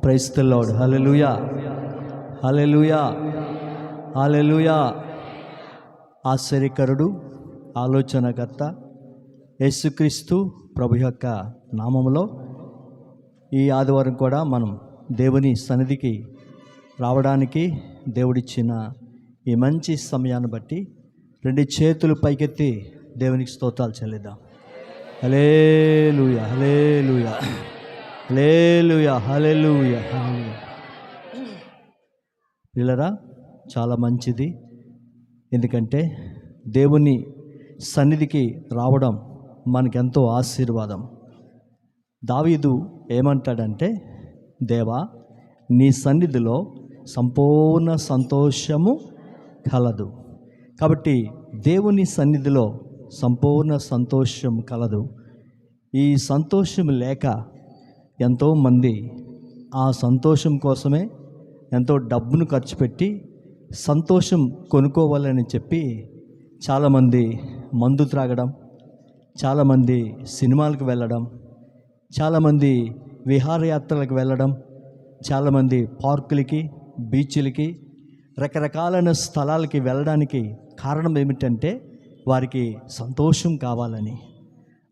Praise the lord. Hallelujah, hallelujah, hallelujah. ఆశ్చర్యకరుడు, ఆలోచనకర్త యేసుక్రీస్తు ప్రభు యొక్క నామములో ఈ ఆదివారం కూడా మనం దేవుని సన్నిధికి రావడానికి దేవుడిచ్చిన ఈ మంచి సమయాన్ని బట్టి రెండు చేతులు పైకెత్తి దేవునికి స్తోత్రాలు చెల్లిద్దాం. హల్లెలూయా, హల్లెలూయా, హల్లెలూయా, హల్లెలూయా, హల్లెలూయా. పిల్లరా, చాలా మంచిది. ఎందుకంటే దేవుని సన్నిధికి రావడం మనకెంతో ఆశీర్వాదం. దావీదు ఏమంటాడంటే, దేవా నీ సన్నిధిలో సంపూర్ణ సంతోషము కలదు. కాబట్టి దేవుని సన్నిధిలో సంపూర్ణ సంతోషం కలదు. ఈ సంతోషం లేక ఎంతోమంది ఆ సంతోషం కోసమే ఎంతో డబ్బును ఖర్చు పెట్టి సంతోషం కొనుక్కోవాలని చెప్పి చాలామంది మందు త్రాగడం, చాలామంది సినిమాలకు వెళ్ళడం, చాలామంది విహారయాత్రలకు వెళ్ళడం, చాలామంది పార్కులకి, బీచ్లకి, రకరకాలైన స్థలాలకి వెళ్ళడానికి కారణం ఏమిటంటే వారికి సంతోషం కావాలని.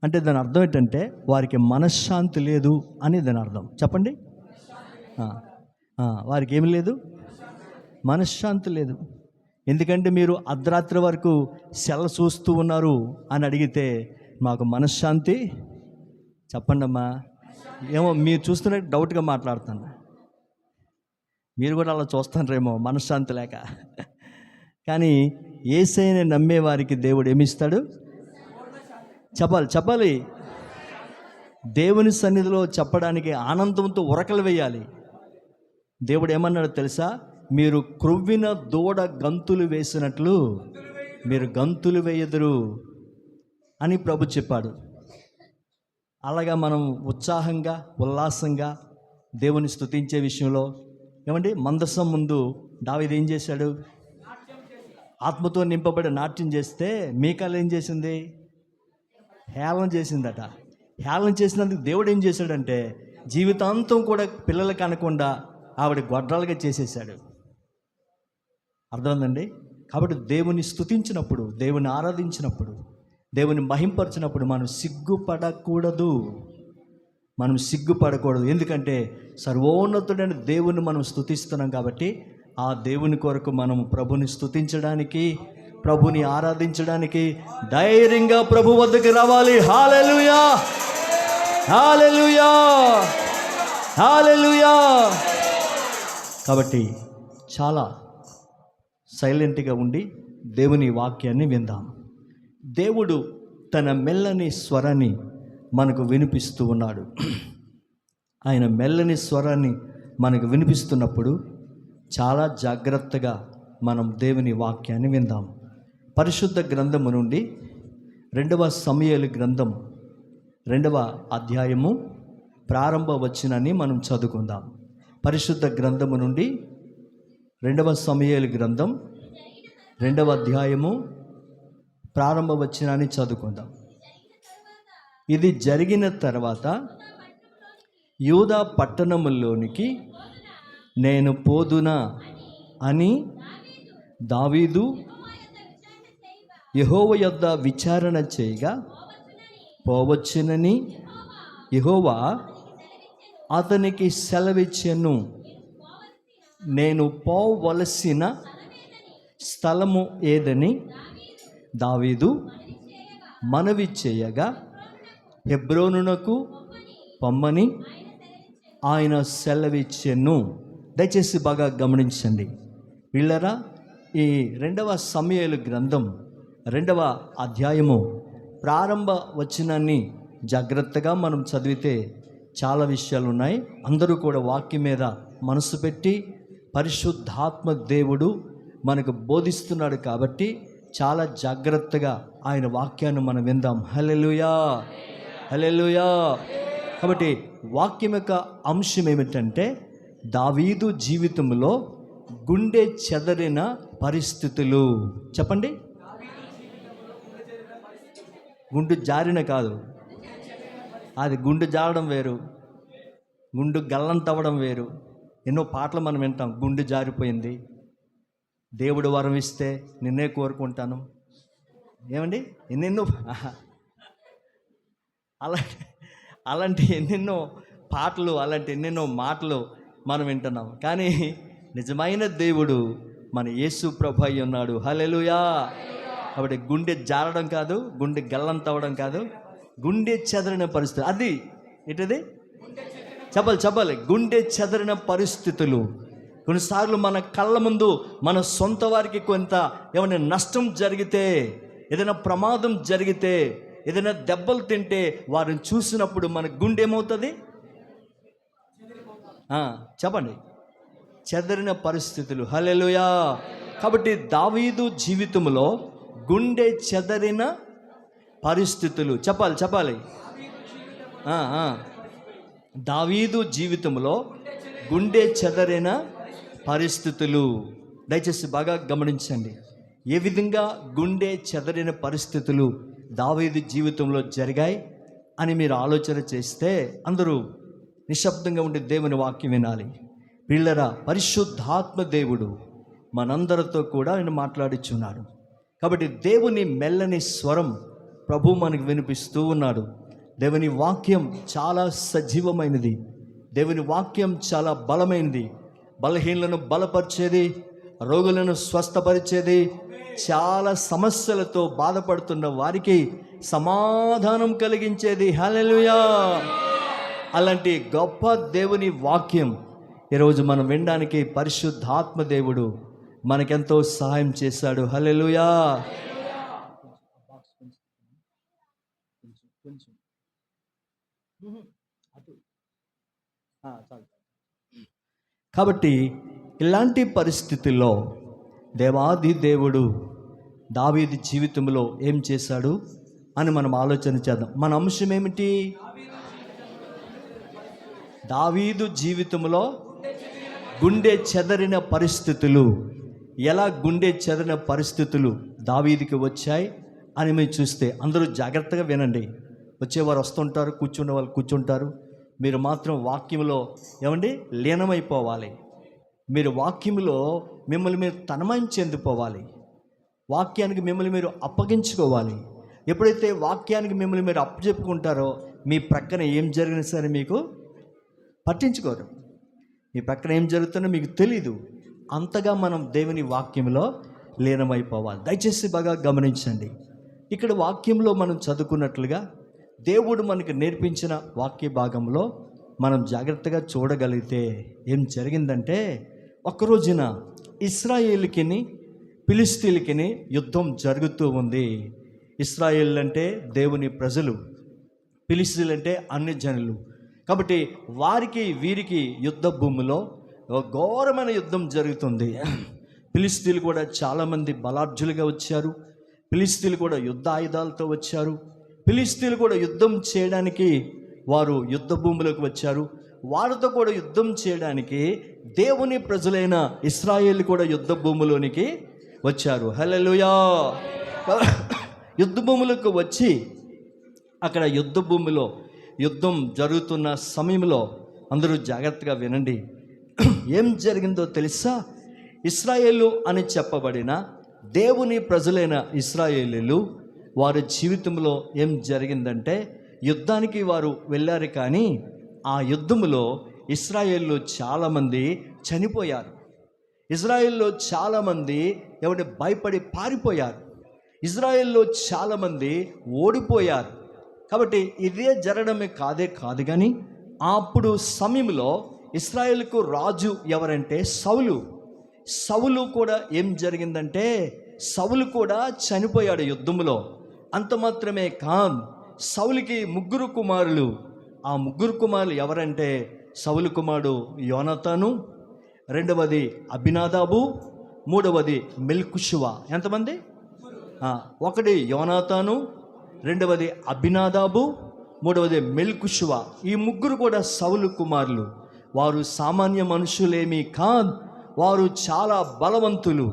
అంటే దాని అర్థం ఏంటంటే వారికి మనశ్శాంతి లేదు అని దాని అర్థం. చెప్పండి. వారికి ఏమి లేదు? మనశ్శాంతి లేదు. ఎందుకంటే మీరు అర్ధరాత్రి వరకు సెల్ చూస్తూ ఉన్నారు అని అడిగితే మాకు మనశ్శాంతి చెప్పండి అమ్మా. ఏమో మీరు చూస్తున్నట్టు డౌట్గా మాట్లాడుతాను. మీరు కూడా అలా చూస్తారేమో మనశ్శాంతి లేక. కానీ యేసయ్యని నమ్మే వారికి దేవుడు ఏమిస్తాడు? చెప్పాలి. దేవుని సన్నిధిలో చెప్పడానికి ఆనందంతో ఉరకలు వేయాలి. దేవుడు ఏమన్నాడు తెలుసా? మీరు క్రొవ్విన దూడ గంతులు వేసినట్లు మీరు గంతులు వేయదురు అని ప్రభు చెప్పాడు. అలాగా మనం ఉత్సాహంగా, ఉల్లాసంగా దేవుని స్తుతించే విషయంలో ఏమండి, మందసం ముందు దావీదు ఏం చేశాడు? ఆత్మతో నింపబడి నాట్యం చేస్తే మీకాలు ఏం చేసింది? హేళన చేసిందట. హేళన చేసినందుకు దేవుడు ఏం చేశాడంటే జీవితాంతం కూడా పిల్లలకు అనకుండా ఆవిడ గొడ్రాలుగా చేసేసాడు. అర్థమైందండి? కాబట్టి దేవుని స్తుతించినప్పుడు, దేవుని ఆరాధించినప్పుడు, దేవుని మహింపరచినప్పుడు మనం సిగ్గుపడకూడదు. ఎందుకంటే సర్వోన్నతుడైన దేవుని మనం స్తుతిస్తున్నాం. కాబట్టి ఆ దేవుని కొరకు మనం ప్రభుని స్తుతించడానికి, ప్రభుని ఆరాధించడానికి ధైర్యంగా ప్రభు వద్దకు రావాలి. హల్లెలూయా, హల్లెలూయా, హల్లెలూయా. కాబట్టి చాలా సైలెంట్గా ఉండి దేవుని వాక్యాన్ని విందాం. దేవుడు తన మెల్లని స్వరాన్ని మనకు వినిపిస్తూ ఉన్నాడు. ఆయన మెల్లని స్వరాన్ని మనకు వినిపిస్తున్నప్పుడు చాలా జాగ్రత్తగా మనం దేవుని వాక్యాన్ని విందాం. పరిశుద్ధ గ్రంథము నుండి 2వ సమూయేలు గ్రంథం 2వ అధ్యాయము ప్రారంభ వచనాన్ని మనం చదువుకుందాం. పరిశుద్ధ గ్రంథము నుండి 2వ సమూయేలు గ్రంథం 2వ అధ్యాయము ప్రారంభ వచనాన్ని చదువుకుందాం. ఇది జరిగిన తర్వాత యూదా పట్టణములోనికి నేను పోదునా అని దావీదు యెహోవా యొద్ద విచారణ చేయగా పోవచ్చునని యెహోవా అతనికి సెలవిచ్చెను. నేను పోవలసిన స్థలము ఏదని దావీదు మనవి చేయగా హెబ్రోనునకు పొమ్మని ఆయన సెలవిచ్చెను. దయచేసి బాగా గమనించండి వీళ్ళరా. ఈ 2వ సమూయేలు గ్రంథం 2వ అధ్యాయము ప్రారంభ వచనాన్ని జాగ్రత్తగా మనం చదివితే చాలా విషయాలు ఉన్నాయి. అందరూ కూడా వాక్యం మీద మనసు పెట్టి పరిశుద్ధాత్మ దేవుడు మనకు బోధిస్తున్నాడు. కాబట్టి చాలా జాగ్రత్తగా ఆయన వాక్యాన్ని మనం విందాం. హల్లెలూయా, హల్లెలూయా. కాబట్టి వాక్యం యొక్క అంశం ఏమిటంటే దావీదు జీవితంలో గుండె చెదరిన పరిస్థితులు. చెప్పండి. గుండె జారిన కాదు, అది గుండె జారడం వేరు, గుండు గల్లంతవ్వడం వేరు. ఎన్నో పాటలు మనం వింటాం, గుండు జారిపోయింది, దేవుడు వరం ఇస్తే నిన్నే కోరుకుంటాను, ఏమండి ఎన్నెన్నో అలా అలాంటి ఎన్నెన్నో పాటలు, అలాంటి ఎన్నెన్నో మాటలు మనం వింటున్నాం. కానీ నిజమైన దేవుడు మన యేసు ప్రభు అయి ఉన్నాడు. హల్లెలూయా. కాబట్టి గుండె జారడం కాదు, గుండె గల్లంతవ్వడం కాదు, గుండె చెదరిన పరిస్థితి. అది ఏంటది? చెప్పాలి. గుండె చెదరిన పరిస్థితులు. కొన్నిసార్లు మన కళ్ళ ముందు మన సొంత వారికి కొంత ఏమైనా నష్టం జరిగితే, ఏదైనా ప్రమాదం జరిగితే, ఏదైనా దెబ్బలు తింటే వారిని చూసినప్పుడు మన గుండె ఏమవుతుంది? చెప్పండి, చెదరిన పరిస్థితులు. హల్లెలూయా. కాబట్టి దావీదు జీవితంలో గుండె చెదరిన పరిస్థితులు. చెప్పాలి. దావీదు జీవితంలో గుండె చెదరిన పరిస్థితులు. దయచేసి బాగా గమనించండి, ఏ విధంగా గుండె చెదరిన పరిస్థితులు దావీదు జీవితంలో జరిగాయి అని మీరు ఆలోచన చేస్తే అందరూ నిశ్శబ్దంగా ఉండి దేవుని వాక్యం వినాలి. పిల్లరా, పరిశుద్ధాత్మ దేవుడు మనందరితో కూడా ఆయన మాట్లాడిచున్నాడు. కాబట్టి దేవుని మెల్లని స్వరం ప్రభు మనకు వినిపిస్తూ ఉన్నాడు. దేవుని వాక్యం చాలా సజీవమైనది, దేవుని వాక్యం చాలా బలమైనది. బలహీనలను బలపరిచేది, రోగులను స్వస్థపరిచేది, చాలా సమస్యలతో బాధపడుతున్న వారికి సమాధానం కలిగించేది. హల్లెలూయా. అలాంటి గొప్ప దేవుని వాక్యం ఈరోజు మనం వినడానికి పరిశుద్ధాత్మ దేవుడు మనకెంతో సహాయం చేశాడు. హల్లెలూయా. కాబట్టి ఇలాంటి పరిస్థితుల్లో దేవాది దేవుడు దావీదు జీవితంలో ఏం చేశాడు అని మనం ఆలోచన చేద్దాం. మన అంశం ఏమిటి? దావీదు జీవితంలో గుండె చెదరిన పరిస్థితులు. ఎలా గుండె చెదరిన పరిస్థితులు దావీదుకి వచ్చాయి అని మీరు చూస్తే అందరూ జాగ్రత్తగా వినండి. వచ్చేవారు వస్తుంటారు, కూర్చున్న వాళ్ళు కూర్చుంటారు. మీరు మాత్రం వాక్యంలో ఏమండి లీనమైపోవాలి. మీరు వాక్యంలో మిమ్మల్ని మీరు తన్మయం చెందిపోవాలి. వాక్యానికి మిమ్మల్ని మీరు అప్పగించుకోవాలి. ఎప్పుడైతే వాక్యానికి మిమ్మల్ని మీరు అప్పచెప్పుకుంటారో మీ ప్రక్కన ఏం జరిగినా సరే మీకు పట్టించుకోరు. మీ ప్రక్కన ఏం జరుగుతుందో మీకు తెలీదు. అంతగా మనం దేవుని వాక్యంలో లీనమైపోవాలి. దయచేసి బాగా గమనించండి. ఇక్కడ వాక్యంలో మనం చదువుకున్నట్లుగా దేవుడు మనకు నేర్పించిన వాక్య భాగంలో మనం జాగ్రత్తగా చూడగలిగితే ఏం జరిగిందంటే, ఒక్కరోజున ఇశ్రాయేలుకిని ఫిలిష్తీయులకిని యుద్ధం జరుగుతూ ఉంది. ఇశ్రాయేలు అంటే దేవుని ప్రజలు, ఫిలిష్తీయులు అంటే అన్ని జనులు. కాబట్టి వారికి వీరికి యుద్ధ భూమిలో ఘోరమైన యుద్ధం జరుగుతుంది. ఫిలిష్తీయులు కూడా చాలామంది బలార్జులుగా వచ్చారు. ఫిలిష్తీయులు కూడా యుద్ధ ఆయుధాలతో వచ్చారు. ఫిలిష్తీయులు కూడా యుద్ధం చేయడానికి వారు యుద్ధ భూమిలోకి వచ్చారు. వారితో కూడా యుద్ధం చేయడానికి దేవుని ప్రజలైన ఇశ్రాయేలు కూడా యుద్ధ భూమిలోనికి వచ్చారు. హల్లెలూయా. యుద్ధ భూములకు వచ్చి అక్కడ యుద్ధ భూమిలో యుద్ధం జరుగుతున్న సమయంలో అందరూ జాగ్రత్తగా వినండి. ఏం జరిగిందో తెలుసా? ఇశ్రాయేలు అని చెప్పబడిన దేవుని ప్రజలైన ఇశ్రాయేలీలు వారి జీవితంలో ఏం జరిగిందంటే, యుద్ధానికి వారు వెళ్ళారు, కానీ ఆ యుద్ధంలో ఇశ్రాయేల్లో చాలామంది చనిపోయారు. ఇజ్రాయెల్లో చాలామంది ఎవరి భయపడి పారిపోయారు. ఇజ్రాయెల్లో చాలామంది ఓడిపోయారు. కాబట్టి ఇదే జరగడమే కాదు కానీ అప్పుడు సమయంలో ఇశ్రాయేలుకు రాజు ఎవరంటే సౌలు కూడా ఏం జరిగిందంటే, సౌలు కూడా చనిపోయాడు యుద్ధంలో. అంత మాత్రమే కాదు, సౌలుకి 3 కుమారులు. ఆ 3 కుమారులు ఎవరంటే, సౌలు కుమారుడు యోనాతాను, రెండవది అబినాదాబు, మూడవది మెల్కుషువ. ఎంతమంది? ఒకటి యోనాతాను, రెండవది అబినాదాబు, మూడవది మెల్కుషువ. ఈ 3 కూడా సౌలు కుమారులు. వారు సామాన్య మనుషులేమీ కాదు, వారు చాలా బలవంతులు,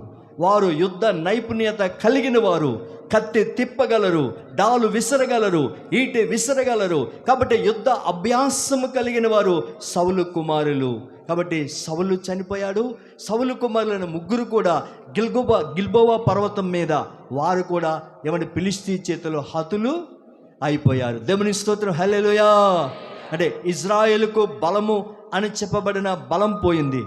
వారు యుద్ధ నైపుణ్యత కలిగిన వారు. కత్తి తిప్పగలరు, డాలు విసరగలరు, ఈటె విసరగలరు. కాబట్టి యుద్ధ అభ్యాసము కలిగిన వారు సౌలు కుమారులు. కాబట్టి సౌలు చనిపోయాడు. సౌలు కుమారులైన ముగ్గురు కూడా గిల్బోవా పర్వతం మీద వారు కూడా ఫిలిష్తీ చేతిలో హతులు అయిపోయారు. దేవుని స్తోత్రం, హల్లెలూయా. అంటే ఇజ్రాయేలుకు బలము అని చెప్పబడిన బలం పోయింది.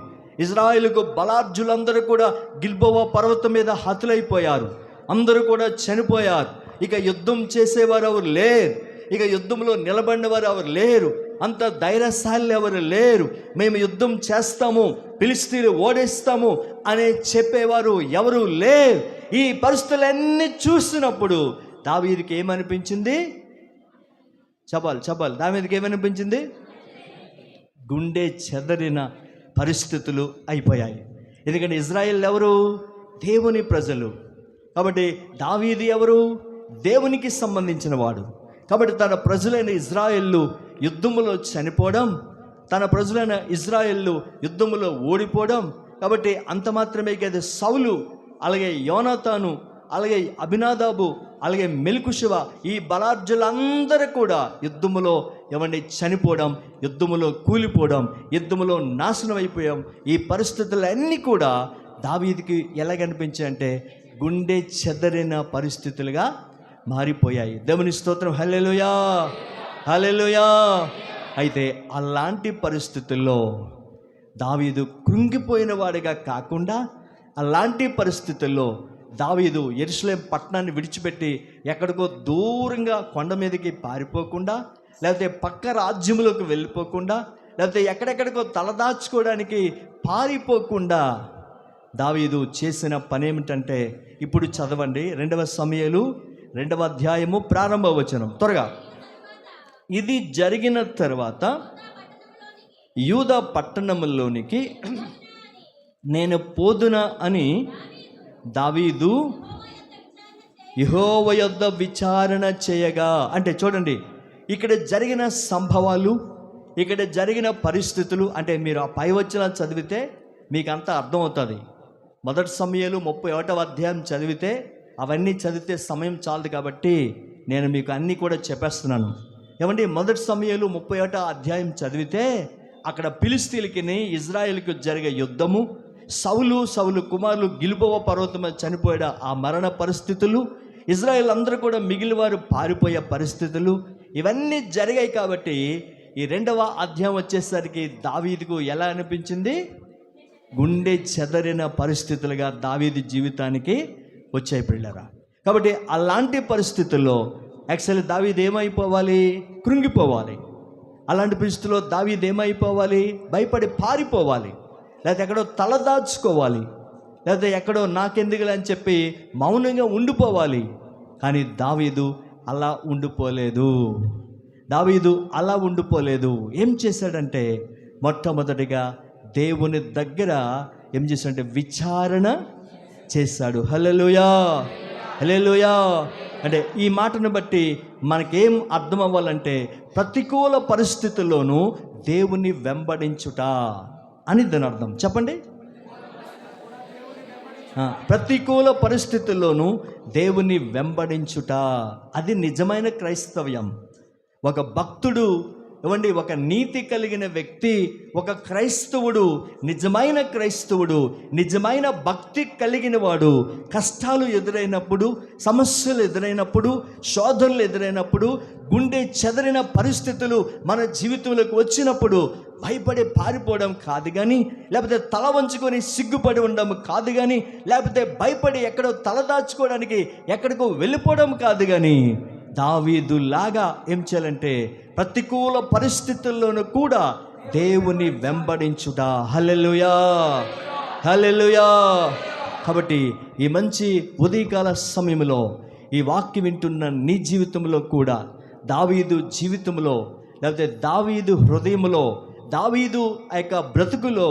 ఇజ్రాయేలుకు బలార్జులందరూ కూడా గిల్బోవా పర్వతం మీద హతులైపోయారు. అందరూ కూడా చనిపోయారు. ఇక యుద్ధం చేసేవారు ఎవరు లేరు. ఇక యుద్ధంలో నిలబడిన వారు ఎవరు లేరు. అంత ధైర్యశాలి ఎవరు లేరు. మేము యుద్ధం చేస్తాము, ఫిలిష్తీయులు ఓడేస్తాము అనే చెప్పేవారు ఎవరు లేరు. ఈ పరిస్థితులన్నీ చూసినప్పుడు దావీదుకి ఏమనిపించింది? చెప్పాలి దావీదుకి ఏమనిపించింది? గుండె చెదరిన పరిస్థితులు అయిపోయాయి. ఎందుకంటే ఇజ్రాయేల్ ఎవరు? దేవుని ప్రజలు. కాబట్టి దావీదు ఎవరు? దేవునికి సంబంధించిన వాడు. కాబట్టి తన ప్రజలైన ఇజ్రాయేళ్ళు యుద్ధములో చనిపోవడం, తన ప్రజలైన ఇజ్రాయేళ్ళు యుద్ధములో ఓడిపోవడం. కాబట్టి అంత మాత్రమే కాదు, సౌలు, అలాగే యోనాతాను, అలాగే అబినాదాబు, అలాగే మెల్కుషువ, ఈ బలార్జులందరూ కూడా యుద్ధములో చనిపోవడం, యుద్ధములో కూలిపోవడం, యుద్ధములో నాశనం అయిపోయాం. ఈ పరిస్థితులన్నీ కూడా దావీదుకి ఎలాగనిపించాయంటే గుండె చెదరిన పరిస్థితులుగా మారిపోయాయి. దేవుని స్తోత్రం, హల్లెలూయా, హల్లెలూయా. అయితే అలాంటి పరిస్థితుల్లో దావీదు కృంగిపోయిన వాడిగా కాకుండా, అలాంటి పరిస్థితుల్లో దావీదు యెరూషలేం పట్టణాన్ని విడిచిపెట్టి ఎక్కడికో దూరంగా కొండ మీదకి పారిపోకుండా, లేకపోతే పక్క రాజ్యములకు వెళ్ళిపోకుండా, లేకపోతే ఎక్కడెక్కడికో తలదాచుకోవడానికి పారిపోకుండా దావీదు చేసిన పని ఏమిటంటే, ఇప్పుడు చదవండి 2 సమూయేలు 2వ అధ్యాయము ప్రారంభ వచనం త్వరగా. ఇది జరిగిన తర్వాత యూదా పట్టణంలోనికి నేను పోదునా అని దావీదు యెహోవా యొద్ద విచారణ చేయగా. అంటే చూడండి, ఇక్కడ జరిగిన సంభవాలు, ఇక్కడ జరిగిన పరిస్థితులు, అంటే మీరు ఆ పై వచనం చదివితే మీకు అంతా అర్థమవుతుంది. 1 సమూయేలు 31వ అధ్యాయం చదివితే అవన్నీ చదివితే సమయం చాలదు. కాబట్టి నేను మీకు అన్నీ కూడా చెప్పేస్తున్నాను. 1 సమూయేలు 31వ అధ్యాయం చదివితే అక్కడ ఫిలిష్తీయులకి ఇజ్రాయేలుకి జరిగే యుద్ధము, సౌలు కుమారులు గిల్బోవా పర్వతం మీద చనిపోయాడు, ఆ మరణ పరిస్థితులు, ఇజ్రాయేల్ అందరూ కూడా మిగిలిన వారు పారిపోయే పరిస్థితులు, ఇవన్నీ జరిగాయి. కాబట్టి ఈ 2వ అధ్యాయం వచ్చేసరికి దావీదుకు ఎలా అనిపించింది? గుండె చెదరిన పరిస్థితులుగా దావీదు జీవితానికి వచ్చాయి పిల్లరా. కాబట్టి అలాంటి పరిస్థితుల్లో యాక్చువల్లీ దావీదు ఏమైపోవాలి? కృంగిపోవాలి. అలాంటి పరిస్థితుల్లో దావీదు ఏమైపోవాలి? భయపడి పారిపోవాలి, లేకపోతే ఎక్కడో తలదాచుకోవాలి, లేకపోతే ఎక్కడో నాకెందుకులే అని చెప్పి మౌనంగా ఉండిపోవాలి. కానీ దావీదు అలా ఉండిపోలేదు. ఏం చేశాడంటే, మొట్టమొదటిగా దేవుని దగ్గర ఏం చేశాడంటే విచారణ చేశాడు. హల్లెలూయా, హల్లెలూయా. అంటే ఈ మాటను బట్టి మనకేం అర్థం అవ్వాలంటే, ప్రతికూల పరిస్థితుల్లోనూ దేవుని వెంబడించుట అని దాని అర్థం. చెప్పండి. ప్రతికూల పరిస్థితుల్లోనూ దేవుని వెంబడించుట, అది నిజమైన క్రైస్తవ్యం. ఒక భక్తుడు, ఒక నీతి కలిగిన వ్యక్తి, ఒక క్రైస్తవుడు, నిజమైన క్రైస్తవుడు, నిజమైన భక్తి కలిగిన వాడు కష్టాలు ఎదురైనప్పుడు, సమస్యలు ఎదురైనప్పుడు, శోధనలు ఎదురైనప్పుడు, గుండె చెదరిన పరిస్థితులు మన జీవితంలోకి వచ్చినప్పుడు భయపడి పారిపోవడం కాదు కానీ, లేకపోతే తల వంచుకొని సిగ్గుపడి ఉండడం కాదు కానీ, లేకపోతే భయపడి ఎక్కడో తలదాచుకోవడానికి ఎక్కడికో వెళ్ళిపోవడం కాదు కానీ, దావీదులాగా ఏం చేయాలంటే ప్రతికూల పరిస్థితుల్లోనూ కూడా దేవుని వెంబడించుట. హల్లెలూయా, హల్లెలూయా. కాబట్టి ఈ మంచి ఉదయకాల సమయంలో ఈ వాక్యం వింటున్న నీ జీవితంలో కూడా దావీదు జీవితంలో, లేకపోతే దావీదు హృదయంలో, దావీదు ఆ యొక్క బ్రతుకులో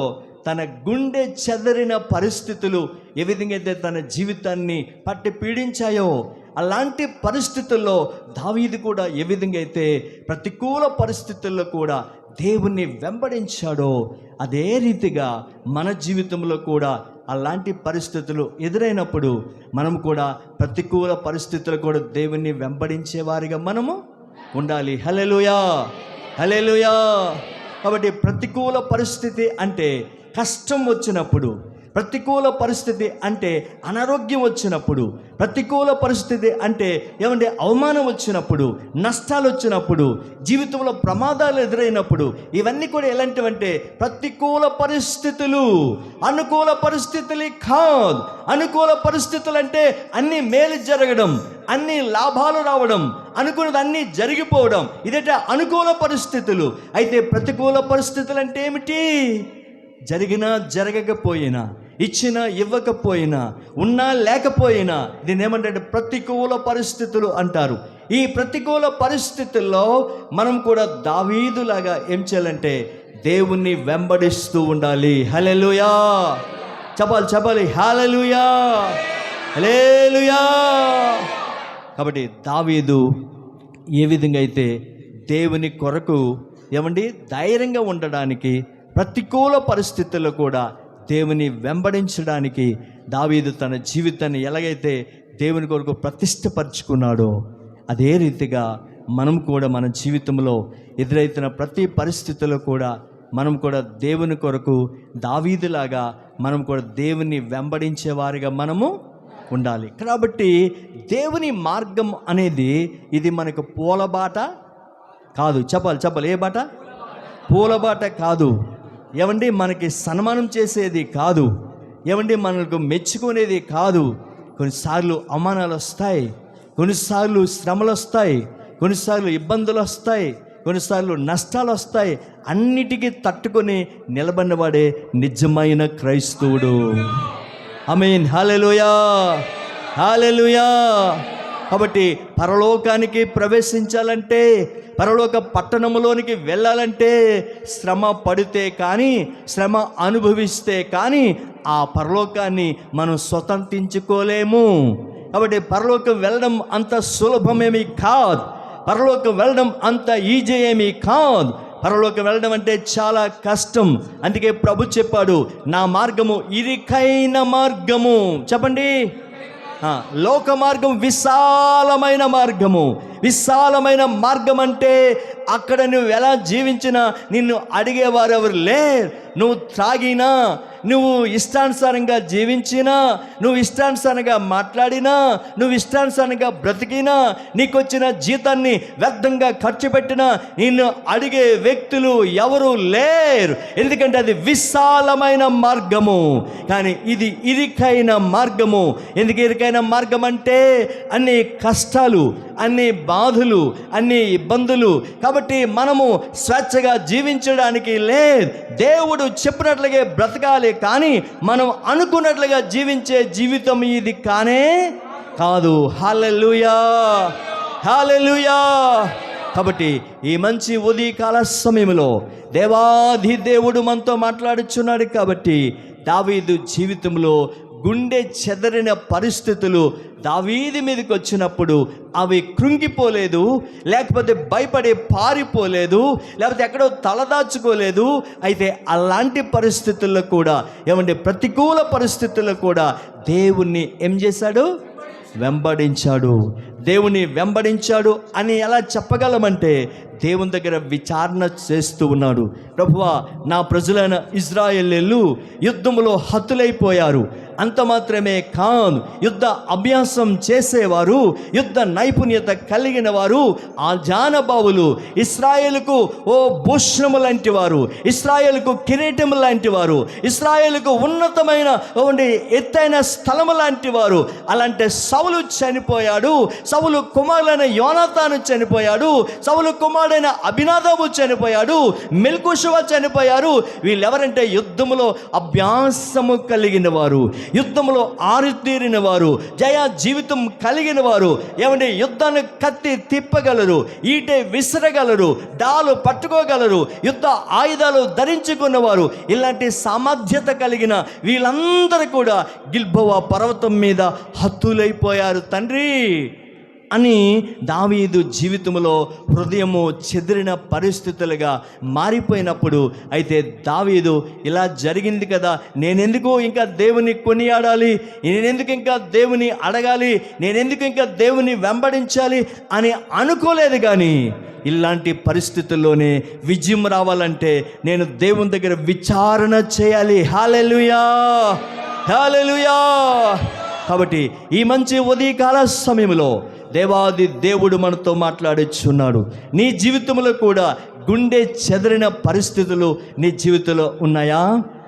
తన గుండె చెదరిన పరిస్థితులు ఏ విధంగా అయితే తన జీవితాన్ని పట్టి పీడించాయో, అలాంటి పరిస్థితుల్లో దావీదు కూడా ఏ విధంగా అయితే ప్రతికూల పరిస్థితుల్లో కూడా దేవుణ్ణి వెంబడించాడో అదే రీతిగా మన జీవితంలో కూడా అలాంటి పరిస్థితులు ఎదురైనప్పుడు మనం కూడా ప్రతికూల పరిస్థితులు కూడా దేవుణ్ణి వెంబడించేవారిగా మనము ఉండాలి. హల్లెలూయా, హల్లెలూయా. కాబట్టి ప్రతికూల పరిస్థితి అంటే కష్టం వచ్చినప్పుడు, ప్రతికూల పరిస్థితి అంటే అనారోగ్యం వచ్చినప్పుడు, ప్రతికూల పరిస్థితి అంటే ఏమంటే అవమానం వచ్చినప్పుడు, నష్టాలు వచ్చినప్పుడు, జీవితంలో ప్రమాదాలు ఎదురైనప్పుడు, ఇవన్నీ కూడా ఎలాంటివంటే ప్రతికూల పరిస్థితులు. అనుకూల పరిస్థితులు కాదు. అనుకూల పరిస్థితులు అంటే అన్ని మేలు జరగడం, అన్ని లాభాలు రావడం, అనుకున్నది అన్నీ జరిగిపోవడం, ఇదట అనుకూల పరిస్థితులు. అయితే ప్రతికూల పరిస్థితులు అంటే ఏమిటి? జరిగినా జరగకపోయినా, ఇచ్చినా ఇవ్వకపోయినా, ఉన్నా లేకపోయినా, దీన్ని ఏమంటే ప్రతికూల పరిస్థితులు అంటారు. ఈ ప్రతికూల పరిస్థితుల్లో మనం కూడా దావీదులాగా ఏం చేయాలంటే దేవుణ్ణి వెంబడిస్తూ ఉండాలి. హల్లెలూయా, చెప్పాలి హల్లెలూయా, హల్లెలూయా. కాబట్టి దావీదు ఏ విధంగా అయితే దేవుని కొరకు ఏమండి ధైర్యంగా ఉండడానికి, ప్రతికూల పరిస్థితుల్లో కూడా దేవుని వెంబడించడానికి దావీదు తన జీవితాన్ని ఎలాగైతే దేవుని కొరకు ప్రతిష్టపరుచుకున్నాడో అదే రీతిగా మనం కూడా మన జీవితంలో ఎదురైతున్న ప్రతి పరిస్థితుల్లో కూడా మనం కూడా దేవుని కొరకు దావీదులాగా మనం కూడా దేవుని వెంబడించేవారిగా మనము ఉండాలి. కాబట్టి దేవుని మార్గం అనేది ఇది మనకు పూలబాట కాదు. చెప్పాలి ఏ బాట? పూలబాట కాదు. ఏమండి మనకి సన్మానం చేసేది కాదు. ఏమండి మనకు మెచ్చుకునేది కాదు. కొన్నిసార్లు అవమానాలు వస్తాయి, కొన్నిసార్లు శ్రమలు వస్తాయి, కొన్నిసార్లు ఇబ్బందులు వస్తాయి, కొన్నిసార్లు నష్టాలు వస్తాయి. అన్నిటికీ తట్టుకొని నిలబడినవాడే నిజమైన క్రైస్తవుడు. ఆమేన్, హల్లెలూయా, హల్లెలూయా. కాబట్టి పరలోకానికి ప్రవేశించాలంటే, పరలోక పట్టణంలోనికి వెళ్ళాలంటే శ్రమ పడితే కానీ, శ్రమ అనుభవిస్తే కానీ ఆ పరలోకాన్ని మనం స్వతంత్రించుకోలేము. కాబట్టి పరలోకం వెళ్ళడం అంత సులభమేమీ కాదు. పరలోకం వెళ్ళడం అంత ఈజీ ఏమీ కాదు. పరలోకం వెళ్ళడం అంటే చాలా కష్టం. అందుకే ప్రభు చెప్పాడు, నా మార్గము ఇరుకైన మార్గము. చెప్పండి, లోక మార్గం విశాలమైన మార్గము. విశాలమైన మార్గం అంటే అక్కడ నువ్వు ఎలా జీవించినా నిన్ను అడిగేవారు ఎవరు లేరు. నువ్వు త్రాగినా, నువ్వు ఇష్టానుసారంగా జీవించినా, నువ్వు ఇష్టానుసారంగా మాట్లాడినా, నువ్వు ఇష్టానుసారంగా బ్రతికినా, నీకు వచ్చిన జీతాన్ని వ్యర్థంగా ఖర్చు పెట్టినా నిన్ను అడిగే వ్యక్తులు ఎవరు లేరు. ఎందుకంటే అది విశాలమైన మార్గము. కానీ ఇది ఇరుకైన మార్గము. ఎందుకు ఇరుకైన మార్గం అంటే అన్ని కష్టాలు, అన్ని బాధలు, అన్ని ఇబ్బందులు. కాబట్టి మనము స్వేచ్ఛగా జీవించడానికి లేదు. దేవుడు చెప్పినట్లుగా బ్రతకాలి, కానీ మనం అనుకున్నట్లుగా జీవించే జీవితం ఇది కానే కాదు. హల్లెలూయా, హల్లెలూయా. కాబట్టి ఈ మంచి ఉదయకాల సమయంలో దేవాది దేవుడు మనతో మాట్లాడుచున్నాడు. కాబట్టి దావీదు జీవితంలో గుండె చెదరిన పరిస్థితులు దావీదు మీదకి వచ్చినప్పుడు అవి కృంగిపోలేదు, లేకపోతే భయపడి పారిపోలేదు, లేకపోతే ఎక్కడో తలదాచుకోలేదు. అయితే అలాంటి పరిస్థితుల్లో కూడా ఏమంటే ప్రతికూల పరిస్థితుల్లో కూడా దేవుణ్ణి ఏం చేశాడు? వెంబడించాడు. దేవుని వెంబడించాడు అని ఎలా చెప్పగలమంటే దేవుని దగ్గర విచారణ చేస్తూ ఉన్నాడు. ప్రభువా, నా ప్రజలైన ఇశ్రాయేలీయులు యుద్ధములో హతులైపోయారు. అంత మాత్రమే కాదు, యుద్ధ అభ్యాసం చేసేవారు, యుద్ధ నైపుణ్యత కలిగిన వారు, ఆ జానబావులు ఇశ్రాయేలుకు ఓ భూషణము లాంటి వారు, ఇశ్రాయేలుకు కిరీటము లాంటి వారు, ఇశ్రాయేలుకు ఉన్నతమైన ఎత్తైన స్థలము లాంటి వారు. అలాంటి సౌలు చనిపోయాడు, సౌలు కుమారుడైన యోనాతాను చనిపోయాడు, సౌలు కుమారుడైన అభినాదాబు చనిపోయాడు, మెల్కీషువ చనిపోయారు. వీళ్ళెవరంటే యుద్ధములో అభ్యాసము కలిగిన వారు, యుద్ధంలో ఆరితేరిన వారు, జయ జీవితం కలిగిన వారు. ఏమంటే యుద్ధాన్ని కత్తి తిప్పగలరు, ఈటె విసరగలరు, డాలు పట్టుకోగలరు, యుద్ధ ఆయుధాలు ధరించుకున్నవారు. ఇలాంటి సామర్థ్యత కలిగిన వీళ్ళందరూ కూడా గిల్బోవ పర్వతం మీద హతులైపోయారు. తండ్రి, అని దావీదు జీవితంలో హృదయము చెదిరిన పరిస్థితులుగా మారిపోయినప్పుడు, అయితే దావీదు ఇలా జరిగింది కదా, నేనెందుకు ఇంకా దేవుని కొనియాడాలి, నేనెందుకు ఇంకా దేవుని అడగాలి, నేనెందుకు ఇంకా దేవుని వెంబడించాలి అని అనుకోలేదు. కానీ ఇలాంటి పరిస్థితుల్లోనే విజయం రావాలంటే నేను దేవుని దగ్గర విచారణ చేయాలి. హల్లెలూయా, హల్లెలూయా. కాబట్టి ఈ మంచి ఉదయకాల సమయంలో దేవాది దేవుడు మనతో మాట్లాడుచున్నాడు. నీ జీవితంలో కూడా గుండె చెదరిన పరిస్థితులు నీ జీవితంలో ఉన్నాయా?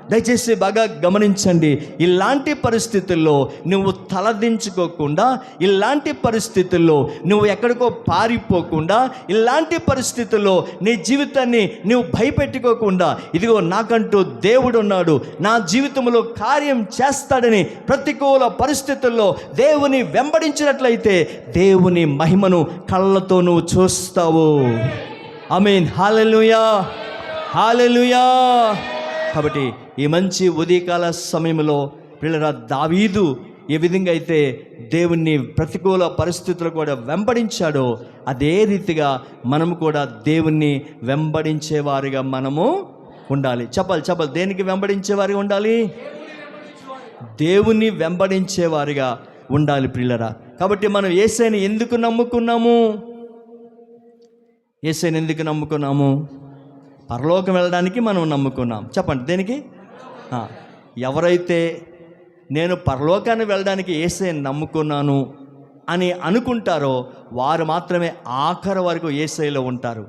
దయచేసి బాగా గమనించండి. ఇలాంటి పరిస్థితుల్లో నువ్వు తలదించుకోకుండా, ఇలాంటి పరిస్థితుల్లో నువ్వు ఎక్కడికో పారిపోకుండా, ఇలాంటి పరిస్థితుల్లో నీ జీవితాన్ని నువ్వు భయపెట్టుకోకుండా, ఇదిగో నాకంటూ దేవుడు ఉన్నాడు, నా జీవితంలో కార్యం చేస్తాడని ప్రతికూల పరిస్థితుల్లో దేవుని వెంబడించినట్లయితే దేవుని మహిమను కళ్ళతో నువ్వు చూస్తావు. ఆమేన్. హల్లెలూయా, హల్లెలూయా. కాబట్టి ఈ మంచి ఉదయకాల సమయంలో పిల్లరా, దావీదు ఏ విధంగా అయితే దేవుణ్ణి ప్రతికూల పరిస్థితులు కూడా వెంబడించాడో, అదే రీతిగా మనము కూడా దేవుణ్ణి వెంబడించేవారిగా మనము ఉండాలి. చెప్పాలి. దేనికి వెంబడించేవారిగా ఉండాలి? దేవుణ్ణి వెంబడించేవారిగా ఉండాలి పిల్లరా. కాబట్టి మనం యేసయ్యని ఎందుకు నమ్ముకున్నాము? యేసయ్యని ఎందుకు నమ్ముకున్నాము? పరలోకం వెళ్ళడానికి మనం నమ్ముకున్నాం. చెప్పండి, దేనికి? ఎవరైతే నేను పరలోకాన్ని వెళ్ళడానికి యేసయ్యని నమ్ముకున్నాను అని అనుకుంటారో వారు మాత్రమే ఆఖరి వరకు యేసయ్యలో ఉంటారు.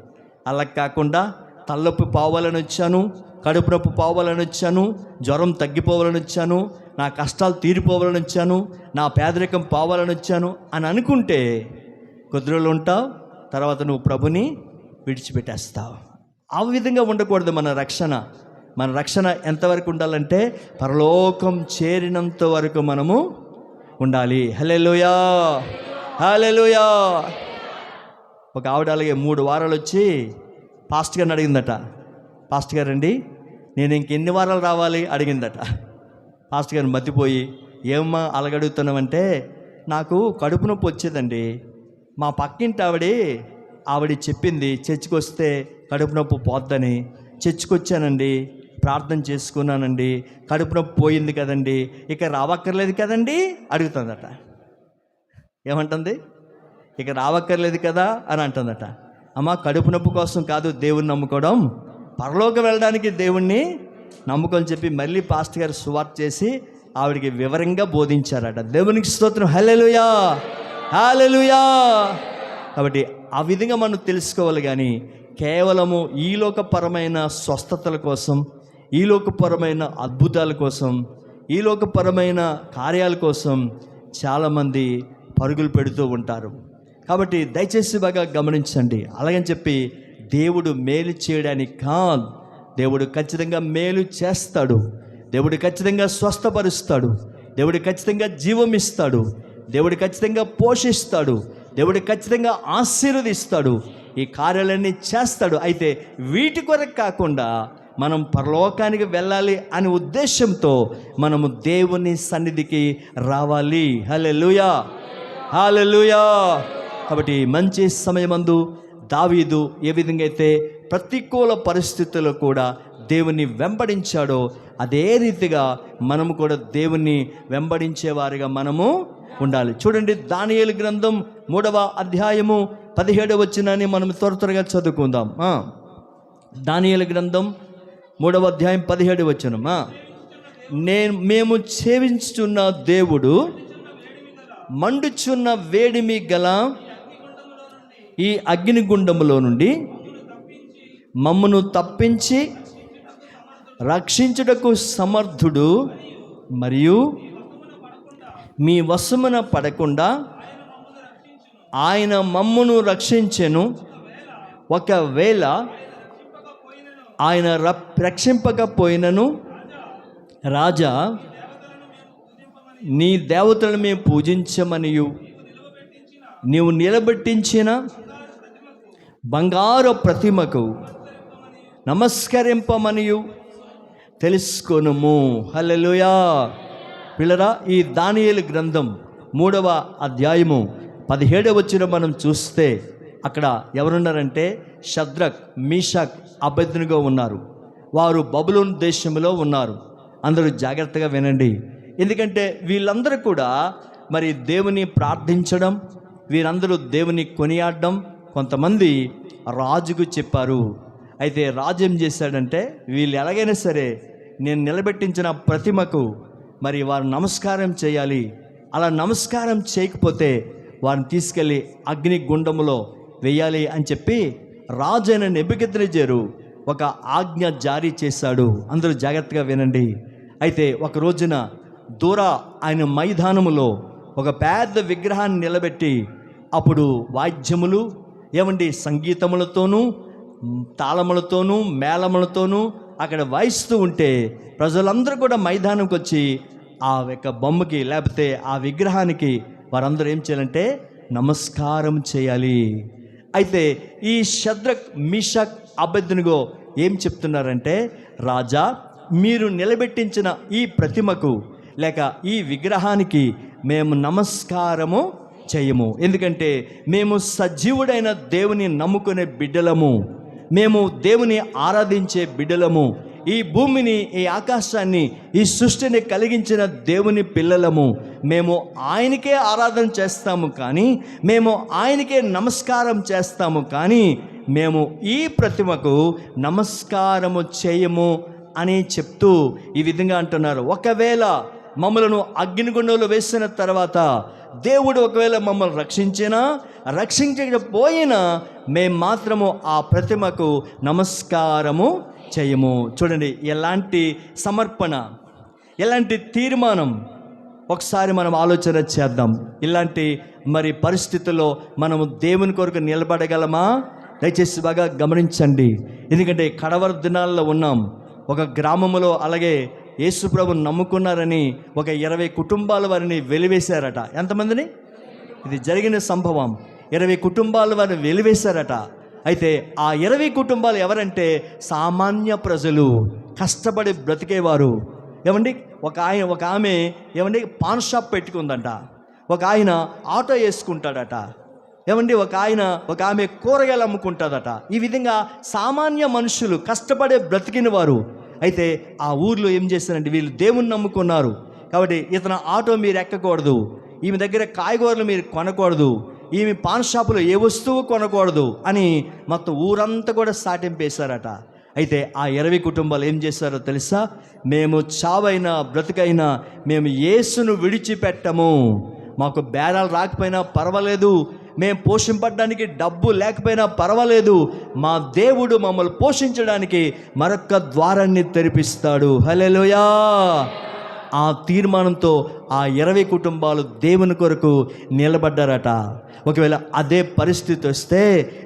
అలా కాకుండా తలనొప్పి పోవాలని వచ్చాను, కడుపు నొప్పి పోవాలని వచ్చాను, జ్వరం తగ్గిపోవాలని వచ్చాను, నా కష్టాలు తీరిపోవాలని వచ్చాను, నా పేదరికం పోవాలని వచ్చాను అని అనుకుంటే కొద్ది రోజులు ఉంటావు, తర్వాత నువ్వు ప్రభుని విడిచిపెట్టేస్తావు. ఆ విధంగా ఉండకూడదు. మన రక్షణ ఎంతవరకు ఉండాలంటే పరలోకం చేరినంత వరకు మనము ఉండాలి. హల్లెలూయా, హల్లెలూయా. ఒక ఆవిడ అలాగే 3 వారాలు వచ్చి పాస్టర్ గారిని అడిగిందట. పాస్టర్ గారు అండి, నేను ఇంకెన్ని వారాలు రావాలి అడిగిందట. పాస్టర్ గారిని మతిపోయి, ఏమ్మా అలాగడుగుతున్నామంటే, నాకు కడుపు నొప్పి వచ్చేదండి, మా పక్కింటి ఆవిడ చెప్పింది చర్చికి వస్తే కడుపు నొప్పి పోద్దని, చర్చికి వచ్చానండి, ప్రార్థన చేసుకున్నానండి, కడుపు నొప్పి పోయింది కదండి, ఇక రావక్కర్లేదు కదండి అడుగుతుందట. ఏమంటుంది? ఇక రావక్కర్లేదు కదా అని అంటుందట. అమ్మ, కడుపు నొప్పి కోసం కాదు దేవుణ్ణి నమ్ముకోవడం, పరలోకం వెళ్ళడానికి దేవుణ్ణి నమ్ముకొని చెప్పి మళ్ళీ పాస్టర్ గారు సువార్త చేసి ఆవిడికి వివరంగా బోధించారట. దేవునికి స్తోత్రం. హల్లెలూయా, హల్లెలూయా. కాబట్టి ఆ విధంగా మనం తెలుసుకోవాలి. కానీ కేవలము ఈలోకపరమైన స్వస్థతల కోసం, ఈలోకపరమైన అద్భుతాల కోసం, ఈలోకపరమైన కార్యాల కోసం చాలామంది పరుగులు పెడుతూ ఉంటారు. కాబట్టి దయచేసి బాగా గమనించండి. అలాగని చెప్పి దేవుడు మేలు చేయడానికి కాదు. దేవుడు ఖచ్చితంగా మేలు చేస్తాడు, దేవుడు ఖచ్చితంగా స్వస్థపరుస్తాడు, దేవుడు ఖచ్చితంగా జీవం ఇస్తాడు, దేవుడు ఖచ్చితంగా పోషిస్తాడు, దేవుడు ఖచ్చితంగా ఆశీర్వదిస్తాడు, ఈ కార్యాలన్నీ చేస్తాడు. అయితే వీటి కొరకు కాకుండా మనం పరలోకానికి వెళ్ళాలి అనే ఉద్దేశంతో మనము దేవుని సన్నిధికి రావాలి. హల్లెలూయా, హల్లెలూయా. కాబట్టి మంచి సమయమందు దావీదు ఏ విధంగా అయితే ప్రతికూల పరిస్థితుల్లో కూడా దేవుని వెంబడించాడో, అదే రీతిగా మనము కూడా దేవుని వెంబడించేవారిగా మనము ఉండాలి. చూడండి, దానియేలు గ్రంథం 3వ అధ్యాయము 17వ వచనాన్ని మనం త్వరగా చదువుకుందాం. దానియేలు గ్రంథం 3వ అధ్యాయం 17వ వచనం. మేము సేవించుచున్న దేవుడు మండుచున్న వేడిమి గల ఈ అగ్నిగుండములో నుండి మమ్మను తప్పించి రక్షించుటకు సమర్థుడు, మరియు మీ వశమున పడకుండా ఆయన మమ్మును రక్షించెను. ఒకవేళ ఆయన రక్షింపకపోయినను, రాజా, నీ దేవతలను మేము పూజించమనియు నీవు నిలబెట్టించిన బంగారు ప్రతిమకు నమస్కరింపమనియు తెలుసుకొనుము. హల్లెలూయా. పిల్లరా, ఈ దానియేలు గ్రంథం 3వ అధ్యాయము 17వ వచనం మనం చూస్తే అక్కడ ఎవరున్నారంటే షద్రక్, మీషక్, అబేద్నెగో ఉన్నారు. వారు బబులోను దేశంలో ఉన్నారు. అందరూ జాగ్రత్తగా వినండి, ఎందుకంటే వీళ్ళందరూ కూడా మరి దేవుని ప్రార్థించడం, వీరందరూ దేవుని కొనియాడడం కొంతమంది రాజుకు చెప్పారు. అయితే రాజు ఏం చేశాడంటే, వీళ్ళు ఎలాగైనా సరే నేను నిలబెట్టించిన ప్రతిమకు మరి వారు నమస్కారం చేయాలి, అలా నమస్కారం చేయకపోతే వారిని తీసుకెళ్ళి అగ్ని గుండములో వేయాలి అని చెప్పి రాజు అయిన నెబుకద్నెజరు ఒక ఆజ్ఞ జారీ చేశాడు. అందరూ జాగ్రత్తగా వినండి. అయితే ఒక రోజున ఆయన మైదానములో ఒక పెద్ద విగ్రహాన్ని నిలబెట్టి అప్పుడు వాద్యములు సంగీతములతోనూ తాళములతోనూ మేళములతోనూ అక్కడ వాయిస్తూ ఉంటే ప్రజలందరూ కూడా మైదానంకి వచ్చి ఆ యొక్క బొమ్మకి లేకపోతే ఆ విగ్రహానికి వారందరూ ఏం చేయాలంటే నమస్కారం చేయాలి. అయితే ఈ షద్రక్, మీషక్, అబేద్నెగో ఏం చెప్తున్నారంటే, రాజా మీరు నిలబెట్టించిన ఈ ప్రతిమకు లేక ఈ విగ్రహానికి మేము నమస్కారము చేయము, ఎందుకంటే మేము సజీవుడైన దేవుని నమ్ముకునే బిడ్డలము, మేము దేవుని ఆరాధించే బిడ్డలము, ఈ భూమిని, ఈ ఆకాశాన్ని, ఈ సృష్టిని కలిగించిన దేవుని పిల్లలము. మేము ఆయనకే ఆరాధన చేస్తాము కానీ, మేము ఆయనకే నమస్కారం చేస్తాము కానీ మేము ఈ ప్రతిమకు నమస్కారము చేయము అని చెప్తూ ఈ విధంగా అంటున్నారు. ఒకవేళ మమ్మలను అగ్నిగుండంలో వేసిన తర్వాత దేవుడు ఒకవేళ మమ్మల్ని రక్షించకపోయినా మేము మాత్రము ఆ ప్రతిమకు నమస్కారము చేయము. చూడండి, ఎలాంటి సమర్పణ, ఎలాంటి తీర్మానం. ఒకసారి మనం ఆలోచన చేద్దాం. ఇలాంటి మరి పరిస్థితుల్లో మనము దేవుని కొరకు నిలబడగలమా? దయచేసి బాగా గమనించండి, ఎందుకంటే కడవర దినాల్లో ఉన్నాం. ఒక గ్రామంలో అలాగే యేసుప్రభుని నమ్ముకున్నారని ఒక 20 కుటుంబాల వారిని వెలివేశారట. ఎంతమందిని? ఇది జరిగిన సంభవం. 20 కుటుంబాల వారిని వెలివేశారట. అయితే ఆ 20 కుటుంబాలు ఎవరంటే సామాన్య ప్రజలు, కష్టపడి బ్రతికేవారు. ఒక ఆమె పాన్ షాప్ పెట్టుకుందంట, ఒక ఆయన ఆటో వేసుకుంటాడట, ఒక ఆమె కూరగాయలు అమ్ముకుంటుందట. ఈ విధంగా సామాన్య మనుషులు, కష్టపడే బ్రతికిన వారు. అయితే ఆ ఊర్లో ఏం చేస్తారంటే, వీళ్ళు దేవుణ్ణి నమ్ముకున్నారు కాబట్టి ఇతను ఆటో మీరు ఎక్కకూడదు, ఈమె దగ్గర కాయగూరలు మీరు కొనకూడదు, ఈమె పాన్ షాపులో ఏ వస్తువు కొనకూడదు అని మొత్తం ఊరంతా కూడా సాటింపేశారట. అయితే ఆ 20 కుటుంబాలు ఏం చేశారో తెలుసా? మేము చావైనా బ్రతుకైనా మేము యేసును విడిచిపెట్టము. మాకు బేరాలు రాకపోయినా పర్వాలేదు, మేము పోషింపడానికి డబ్బు లేకపోయినా పర్వాలేదు, మా దేవుడు మమ్మల్ని పోషించడానికి మరొక ద్వారాన్ని తెరిపిస్తాడు. హల్లెలూయా! ఆ తీర్మానంతో ఆ 20 కుటుంబాలు దేవుని కొరకు నిలబడ్డారట. ఒకవేళ అదే పరిస్థితి వస్తే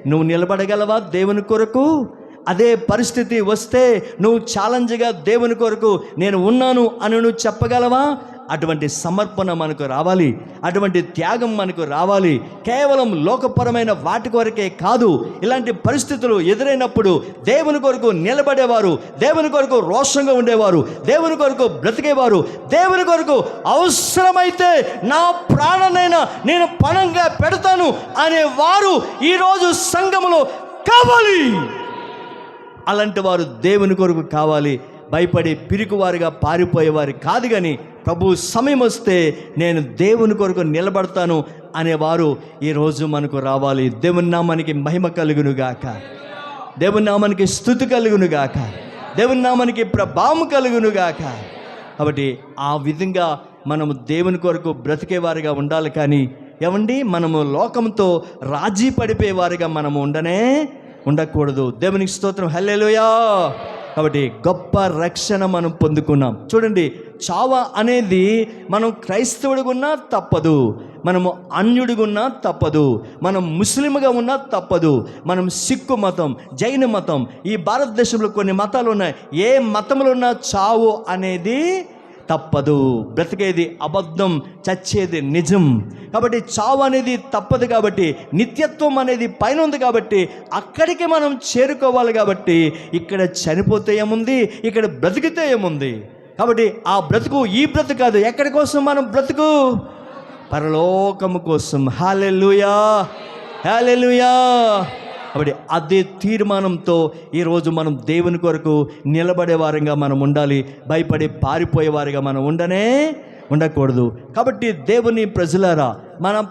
నువ్వు నిలబడగలవా దేవుని కొరకు? అదే పరిస్థితి వస్తే నువ్వు ఛాలెంజ్గా దేవుని కొరకు నేను ఉన్నాను అని నువ్వు చెప్పగలవా? అటువంటి సమర్పణ మనకు రావాలి, అటువంటి త్యాగం మనకు రావాలి. కేవలం లోకపరమైన వాటి కొరకే కాదు, ఇలాంటి పరిస్థితులు ఎదురైనప్పుడు దేవుని కొరకు నిలబడేవారు, దేవుని కొరకు రోషంగా ఉండేవారు, దేవుని కొరకు బ్రతికేవారు, దేవుని కొరకు అవసరమైతే నా ప్రాణనైనా నేను పణంగా పెడతాను అనేవారు ఈరోజు సంఘములో కావాలి. అలాంటి వారు దేవుని కొరకు కావాలి. భయపడి పిరికివారిగా పారిపోయేవారు కాదు, కానీ ప్రభు సమయం వస్తే నేను దేవుని కొరకు నిలబడతాను అనేవారు ఈరోజు మనకు రావాలి. దేవుని నామానికి మహిమ కలుగునుగాక, దేవుని నామానికి స్తుతి కలుగునుగాక, దేవుని నామానికి ప్రభావం కలుగునుగాక. కాబట్టి ఆ విధంగా మనము దేవుని కొరకు బ్రతికేవారిగా ఉండాలి. కానీ మనము లోకంతో రాజీ పడిపోయేవారిగా మనము ఉండకూడదు. దేవునికి స్తోత్రం, హల్లెలూయా. కాబట్టి గొప్ప రక్షణ మనం పొందుకున్నాం. చూడండి, చావ అనేది మనం క్రైస్తవుడిగున్నా తప్పదు, మనము అన్యుడిగున్నా తప్పదు, మనం ముస్లింగా ఉన్నా తప్పదు, మనం సిక్కు మతం, జైన మతం, ఈ భారతదేశంలో కొన్ని మతాలు ఉన్నాయి. ఏ మతంలో ఉన్నా చావు అనేది తప్పదు. బ్రతికేది అబద్ధం, చచ్చేది నిజం. కాబట్టి చావు అనేది తప్పదు. కాబట్టి నిత్యత్వం అనేది పైన ఉంది. కాబట్టి అక్కడికి మనం చేరుకోవాలి. కాబట్టి ఇక్కడ చనిపోతే ఏముంది, ఇక్కడ బ్రతికితే ఏముంది. కాబట్టి ఆ బ్రతుకు ఈ బ్రతుకు కాదు. ఎక్కడి కోసం మనం బ్రతుకు? పరలోకము కోసం. హల్లెలూయా, హల్లెలూయా. కాబట్టి అదే తీర్మానంతో ఈరోజు మనం దేవుని కొరకు నిలబడే వారంగా మనం ఉండాలి. భయపడి పారిపోయేవారిగా మనం ఉండకూడదు. కాబట్టి దేవుని ప్రజలారా, మనం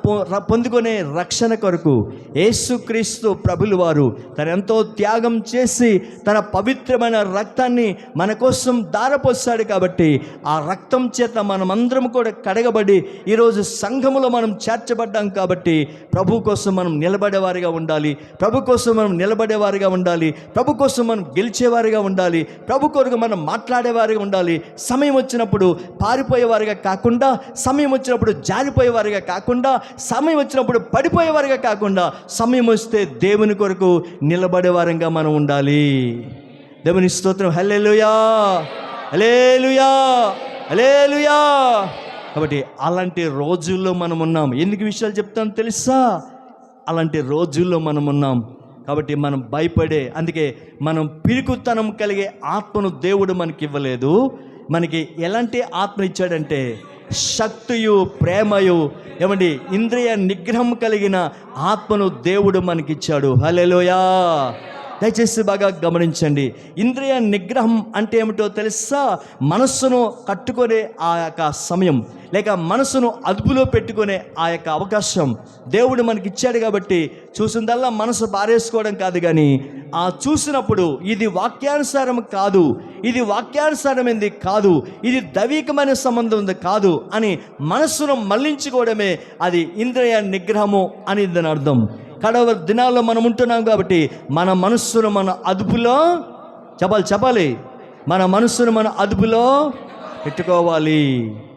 పొందుకునే రక్షణ కొరకు యేసుక్రీస్తు ప్రభులు వారు తన ఎంతో త్యాగం చేసి తన పవిత్రమైన రక్తాన్ని మన కోసం ధారపోసాడు. కాబట్టి ఆ రక్తం చేత మనమందరం కూడా కడగబడి ఈరోజు సంఘములో మనం చేర్చబడ్డాం. కాబట్టి ప్రభు కోసం మనం నిలబడేవారిగా ఉండాలి. ప్రభు కోసం మనం నిలబడేవారిగా ఉండాలి. ప్రభు కోసం మనం గెలిచేవారిగా ఉండాలి. ప్రభు కొరకు మనం మాట్లాడేవారిగా ఉండాలి. సమయం వచ్చినప్పుడు పారిపోయేవారిగా కాకుండా, సమయం వచ్చినప్పుడు జారిపోయేవారిగా కాకుండా, సమయం వచ్చినప్పుడు పడిపోయేవారిగా కాకుండా, సమయం వస్తే దేవుని కొరకు నిలబడేవారంగా మనం ఉండాలి. దేవుని స్తోత్రం. హల్లెలూయా, హల్లెలూయా, హల్లెలూయా. కాబట్టి అలాంటి రోజుల్లో మనం ఉన్నాం. ఎందుకు విషయాలు చెప్తాను తెలుసా? అలాంటి రోజుల్లో మనం ఉన్నాం. కాబట్టి మనం భయపడే, అందుకే మనం పిరికుతనం కలిగే ఆత్మను దేవుడు మనకి ఇవ్వలేదు. మనకి ఎలాంటి ఆత్మ ఇచ్చాడంటే శక్తియు ప్రేమయు ఏమండి ఇంద్రియ నిగ్రహం కలిగిన ఆత్మను దేవుడు మనకిచ్చాడు. హల్లెలూయా. దయచేసి బాగా గమనించండి. ఇంద్రియ నిగ్రహం అంటే ఏమిటో తెలుసా? మనస్సును కట్టుకునే ఆ యొక్క సమయం, లేక మనసును అదుపులో పెట్టుకునే ఆ యొక్క అవకాశం దేవుడు మనకి ఇచ్చాడు. కాబట్టి చూసిందల్లా మనసు బారేసుకోవడం కాదు, కానీ ఆ చూసినప్పుడు ఇది వాక్యానుసారం కాదు, ఇది వాక్యానుసారమైంది కాదు, ఇది దైవికమైన సంబంధం ఉంది కాదు అని మనస్సును మళ్లించుకోవడమే అది ఇంద్రియ నిగ్రహము అని దాని అర్థం. కడవ దినాల్లో మనం ఉంటున్నాం కాబట్టి మన మనస్సును మన అదుపులో చెప్పాలి, మన మనస్సును మన అదుపులో పెట్టుకోవాలి.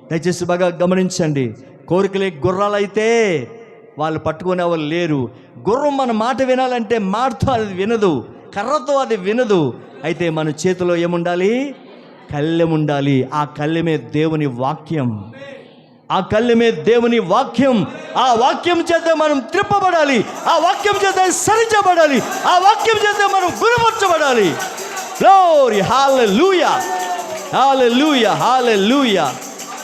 దయచేసి బాగా గమనించండి. కోరికలే గుర్రాలైతే వాళ్ళు పట్టుకునే వాళ్ళు లేరు. గుర్రం మన మాట వినాలంటే మాటతో అది వినదు, కర్రతో అది వినదు. అయితే మన చేతిలో ఏముండాలి? కళ్ళెం ఉండాలి. ఆ కళ్ళెమే దేవుని వాక్యం. ఆ కళ్ళెమే దేవుని వాక్యం. ఆ వాక్యం చేత మనం త్రిప్పబడాలి, ఆ వాక్యం చేత సరించబడాలి, ఆ వాక్యం చేత మనం గుణపరచబడాలి. గ్లోరీ, హల్లెలూయా, హల్లెలూయా, హల్లెలూయా,